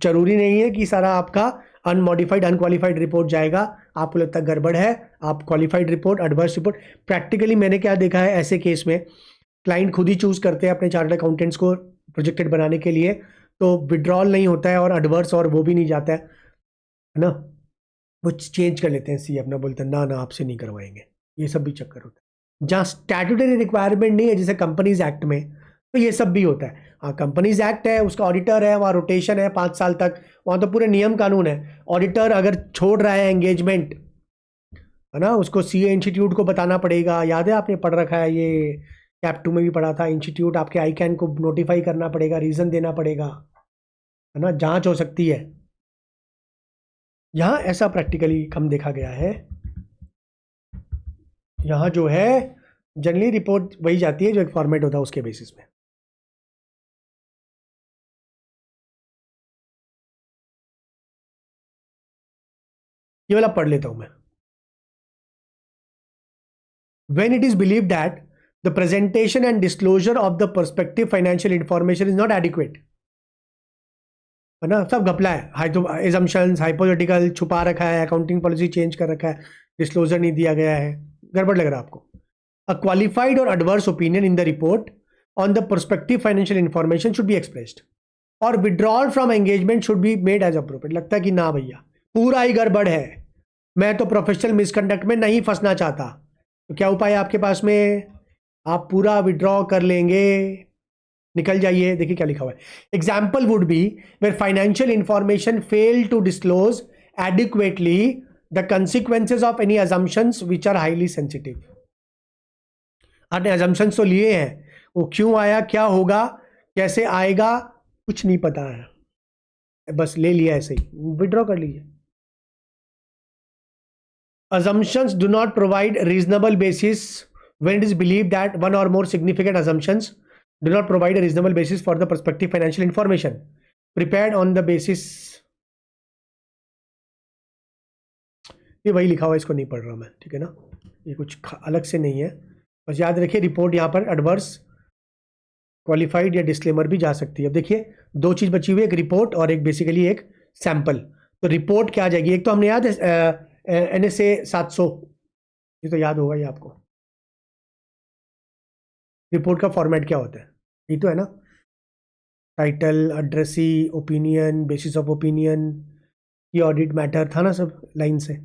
जरूरी नहीं है कि सारा आपका अनमॉडिफाइड अनक्वालिफाइड रिपोर्ट जाएगा, आपको लगता है गड़बड़ है, आप qualified report, adverse report. Practically मैंने क्या देखा है ऐसे केस में, क्लाइंट खुद ही चूज करते हैं अपने चार्टर्ड अकाउंटेंट्स को प्रोजेक्टेड बनाने के लिए, तो विड्रॉल नहीं होता है और एडवर्स और वो भी नहीं जाता है ना, वो चेंज कर लेते हैं, सी अपना बोलते हैं ना आपसे नहीं करवाएंगे, ये सब भी चक्कर होता है। जहाँ स्टैट्यूटरी रिक्वायरमेंट नहीं है जैसे कंपनीज एक्ट में, तो ये सब भी होता है। हाँ, कंपनीज एक्ट है, उसका ऑडिटर है, वहाँ रोटेशन है 5 साल तक, वहाँ तो पूरे नियम कानून है। ऑडिटर अगर छोड़ रहा है एंगेजमेंट, है ना, उसको सीए इंस्टीट्यूट को बताना पड़ेगा, याद है आपने पढ़ रखा है, ये कैप 2 में भी पढ़ा था, इंस्टीट्यूट आपके आईकैन को नोटिफाई करना पड़ेगा, रीजन देना पड़ेगा, है ना, जांच हो सकती है। यहाँ ऐसा प्रैक्टिकली कम देखा गया है, यहाँ जो है जनरली रिपोर्ट वही जाती है जो एक फॉर्मेट होता है उसके बेसिस में। ये वाला पढ़ लेता हूं मैं। When it is believed that the presentation and disclosure of the prospective financial information is not adequate, है ना, सब घपला है, assumptions, hypothetical छुपा रखा है, अकाउंटिंग पॉलिसी चेंज कर रखा है, डिस्क्लोजर नहीं दिया गया है, गड़बड़ लग रहा है आपको। A qualified or adverse opinion in the report on the prospective financial information should be expressed और withdrawal from engagement should be made as appropriate। लगता है कि ना भैया पूरा ही गड़बड़ है, मैं तो प्रोफेशनल मिसकंडक्ट में नहीं फंसना चाहता, तो क्या उपाय है आपके पास में, आप पूरा विड्रॉ कर लेंगे, निकल जाइए। देखिए क्या लिखा हुआ है, example would be where financial information fail to disclose adequately the consequences of any assumptions which are highly sensitive. आपने अजम्पशंस तो लिए हैं, वो क्यों आया, क्या होगा, कैसे आएगा, कुछ नहीं पता है, बस ले लिया ऐसे ही, विड्रॉ कर लीजिए। Assumptions do not provide reasonable basis when it is believed that one or more significant assumptions do not provide a reasonable basis for the prospective financial information prepared on the basis। ये वही लिखा हुआ है, इसको नहीं पढ़ रहा मैं, ठीक है ना, ये कुछ अलग से नहीं है, बस याद रखिए रिपोर्ट यहाँ पर एडवर्स, क्वालिफाइड या डिस्क्लेमर भी जा सकती है। अब देखिए 2 चीज़ बची हुई है, एक रिपोर्ट और एक बेसिकली एक सैंपल। तो रिपोर्ट क्या आ जाएगी, एक तो हमने याद है NSA 700, ये तो याद होगा ये आपको। रिपोर्ट का फॉर्मेट क्या होता है, ये तो है ना, title, addressee, opinion, basis of opinion, ये ऑडिट मैटर था ना सब लाइन से,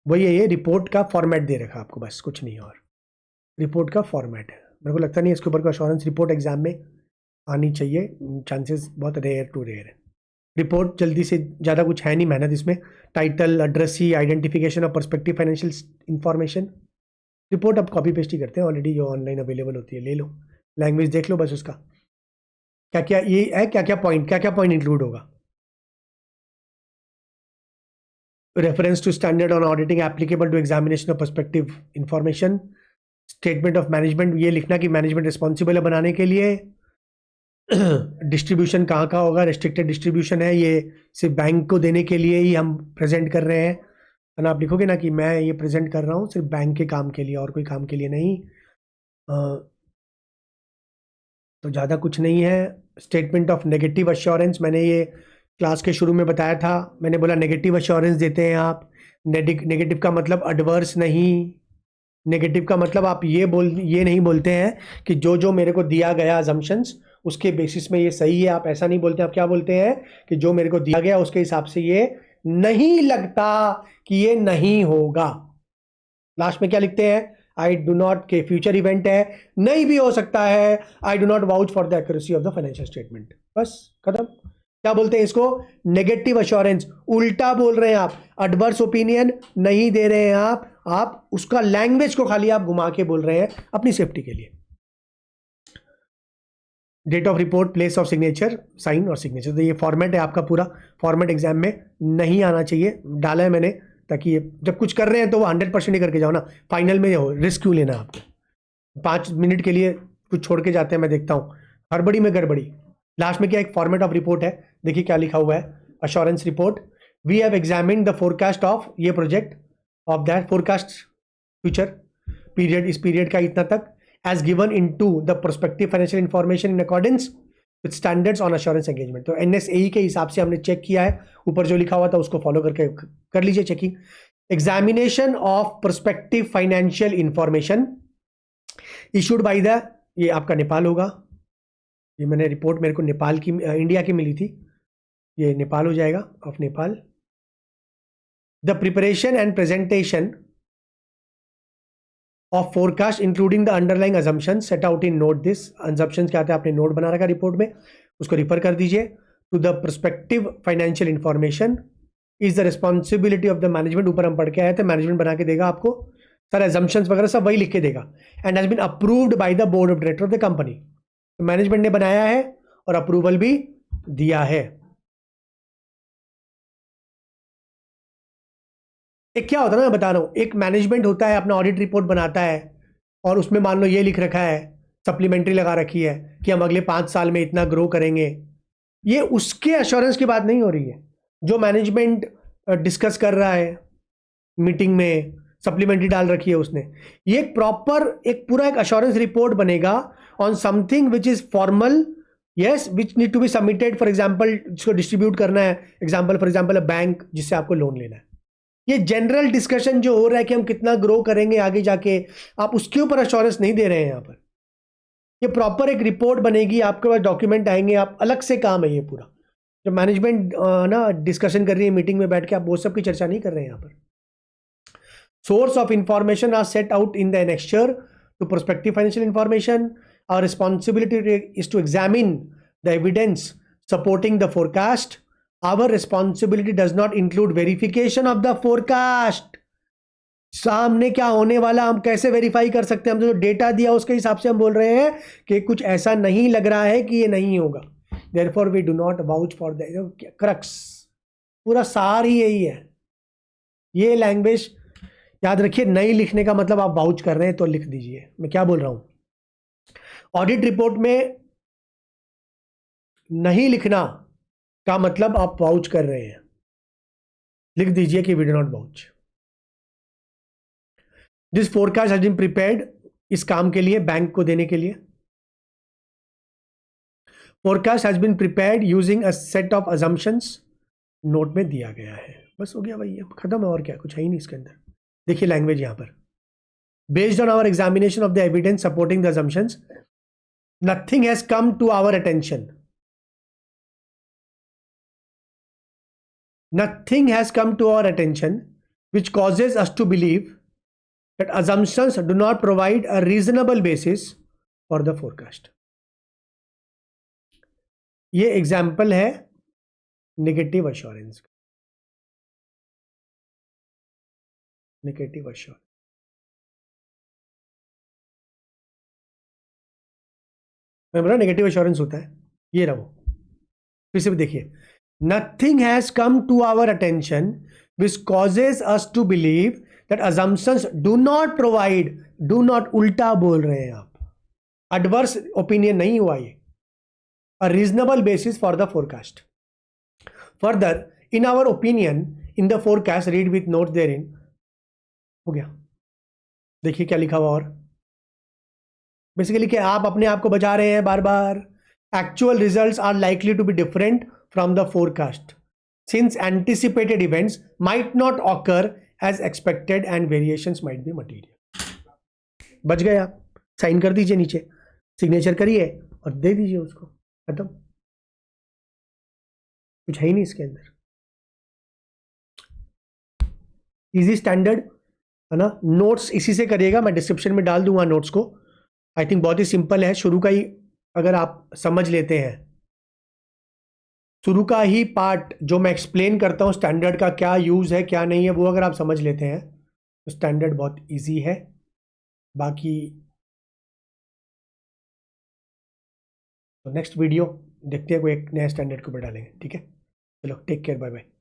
वही है। ये रिपोर्ट का फॉर्मेट दे रखा आपको, बस कुछ नहीं। और रिपोर्ट का फॉर्मेट है, मेरे को लगता नहीं इसके ऊपर कोई अश्योरेंस रिपोर्ट एग्जाम में आनी चाहिए, चांसेस बहुत रेयर टू रेयर है। रिपोर्ट जल्दी से, ज़्यादा कुछ है नहीं मेहनत इसमें। Title, addressee, identification of perspective financial information. Report आप कॉपी पेस्ट ही करते हैं ऑलरेडी, जो ऑनलाइन अवेलेबल होती है, ले लो, लैंग्वेज देख लो बस उसका क्या क्या ये है, क्या क्या पॉइंट इंक्लूड होगा। Reference to standard on auditing applicable to examination of perspective information. Statement of management, ये लिखना कि मैनेजमेंट रिस्पॉन्सिबल है बनाने के लिए। डिस्ट्रीब्यूशन कहाँ का होगा, रेस्ट्रिक्टेड डिस्ट्रीब्यूशन है, ये सिर्फ बैंक को देने के लिए ही हम प्रेजेंट कर रहे हैं। है ना, आप लिखोगे ना कि मैं ये प्रेजेंट कर रहा हूँ सिर्फ बैंक के काम के लिए और कोई काम के लिए नहीं। तो ज़्यादा कुछ नहीं है। स्टेटमेंट ऑफ नेगेटिव अश्योरेंस, मैंने ये क्लास के शुरू में बताया था, मैंने बोला नेगेटिव अश्योरेंस देते हैं आप। नेगेटिव का मतलब एडवर्स नहीं, नेगेटिव का मतलब आप ये नहीं बोलते हैं कि जो जो मेरे को दिया गया अजम्पशंस उसके बेसिस में ये सही है, आप ऐसा नहीं बोलते। आप क्या बोलते हैं कि जो मेरे को दिया गया उसके हिसाब से ये नहीं लगता कि ये नहीं होगा। लास्ट में क्या लिखते हैं, आई डू नॉट, के फ्यूचर इवेंट है, नहीं भी हो सकता है, आई do not vouch for the accuracy of the financial statement, बस खत्म। क्या बोलते हैं इसको, नेगेटिव अश्योरेंस। उल्टा बोल रहे हैं आप, एडवर्स ओपिनियन नहीं दे रहे हैं आप उसका लैंग्वेज को खाली आप घुमा के बोल रहे हैं अपनी सेफ्टी के लिए। Date of report, place of signature, sign और सिग्नेचर, तो ये फॉर्मेट है आपका पूरा। फॉर्मेट एग्जाम में नहीं आना चाहिए, डाला है मैंने ताकि ये जब कुछ कर रहे हैं तो वो 100% ही करके जाओ ना, फाइनल में हो, रिस्क क्यों लेना आपको। 5 मिनट के लिए कुछ छोड़ के जाते हैं, मैं देखता हूँ हड़बड़ी में गड़बड़ी। लास्ट में क्या, एक फॉर्मेट ऑफ रिपोर्ट है, देखिए क्या लिखा हुआ है, assurance report. We have examined the forecast of ये project, of that forecast future period, इस पीरियड का इतना तक, as given into the prospective financial information in accordance with standards on assurance engagement। तो NSAE के हिसाब से हमने चेक किया है, ऊपर जो लिखा हुआ था उसको फॉलो करके कर लीजिए checking. Examination of prospective financial information issued by the, ये आपका नेपाल होगा, ये मैंने रिपोर्ट मेरे को नेपाल की, इंडिया की मिली थी, ये नेपाल हो जाएगा, of Nepal. The preparation and presentation of forecast including the underlying assumptions set out in note this. assumptions क्या आते हैं आपने नोट बना रखा रिपोर्ट में, उसको रिफर कर दीजिए। To the prospective financial information is the responsibility of the management, ऊपर हम पढ़ के आए थे, मैनेजमेंट बना के देगा आपको, सारे assumptions वगैरह सब वही लिख के देगा। And has been approved by the board of director of the company, तो मैनेजमेंट ने बनाया है और अप्रूवल भी दिया है। एक क्या होता है ना, मैं बता रहा हूँ, एक मैनेजमेंट होता है अपना ऑडिट रिपोर्ट बनाता है और उसमें मान लो ये लिख रखा है, सप्लीमेंट्री लगा रखी है कि हम अगले 5 साल में इतना ग्रो करेंगे, ये उसके अश्योरेंस की बात नहीं हो रही है। जो मैनेजमेंट डिस्कस कर रहा है मीटिंग में, सप्लीमेंट्री डाल रखी है उसने, ये एक प्रॉपर एक पूरा एक अश्योरेंस रिपोर्ट बनेगा on something which is formal, yes, which need to be submitted. For example जिसको डिस्ट्रीब्यूट करना है, example for example a bank जिससे आपको लोन लेना है, ये जनरल डिस्कशन जो हो रहा है कि हम कितना ग्रो करेंगे आगे जाके, आप उसके ऊपर अश्योरेंस नहीं दे रहे हैं यहाँ पर। ये प्रॉपर एक रिपोर्ट बनेगी, आपके पास डॉक्यूमेंट आएंगे, आप अलग से काम है ये पूरा। जो मैनेजमेंट ना डिस्कशन कर रही है मीटिंग में बैठ के, आप वो सब की चर्चा नहीं कर रहे हैं यहाँ पर। Source of information are set out in the annexure to prospective financial information. Our responsibility is to examine the evidence supporting the forecast. Our responsibility does not include verification of the forecast। सामने क्या होने वाला हम कैसे verify कर सकते हैं, हम जो डेटा दिया उसके हिसाब से हम बोल रहे हैं कि कुछ ऐसा नहीं लग रहा है कि ये नहीं होगा। Therefore we do not vouch for the crux। पूरा सार ही यही है। ये लैंग्वेज याद रखिए, नहीं लिखने का मतलब आप वाउच कर रहे हैं तो लिख दीजिए। मैं क्या बोल रहा हूं, ऑडिट रिपोर्ट में नहीं लिखना का मतलब आप वाउच कर रहे हैं, लिख दीजिए कि we do not vouch. This forecast has been prepared, इस काम के लिए, बैंक को देने के लिए। Forecast has been prepared using a set of assumptions, note में दिया गया है, बस हो गया भाई, अब खत्म है, और क्या, कुछ है ही नहीं इसके अंदर। देखिए लैंग्वेज यहाँ पर, based on our examination of the evidence supporting the assumptions, nothing has come to our attention. Nothing has come to our attention which causes us to believe that assumptions do not provide a reasonable basis for the forecast. ये example है negative assurance का। Negative assurance, मैं बोला negative assurance होता है, ये रहा वो। फिर से देखिए, nothing has come to our attention which causes us to believe that assumptions do not provide, do not, उल्टा बोल रहे हैं आप, एडवर्स ओपिनियन नहीं हुआ ये, a reasonable basis for the forecast. Further, in our opinion, in the forecast, read with notes therein. हो गया, देखिए क्या लिखा हुआ, और बेसिकली कि आप अपने आप को बचा रहे हैं बार बार। Actual results are likely to be different from the forecast since anticipated events might not occur as expected and variations might be material. बच गए आप, साइन कर दीजिए नीचे, सिग्नेचर करिए और दे दीजिए उसको, खत्म, कुछ है ही नहीं इसके अंदर। इजी स्टैंडर्ड है ना। नोट्स इसी से करिएगा, मैं डिस्क्रिप्शन में डाल दूंगा नोट्स को। आई थिंक बहुत ही सिंपल है, शुरू का ही अगर आप समझ लेते हैं, शुरू का ही पार्ट जो मैं एक्सप्लेन करता हूं स्टैंडर्ड का क्या यूज है क्या नहीं है, वो अगर आप समझ लेते हैं तो स्टैंडर्ड बहुत इजी है। बाकी तो नेक्स्ट वीडियो देखते हैं, कोई एक नया स्टैंडर्ड को बढ़ा लेंगे, ठीक है। चलो टेक केयर, बाय बाय।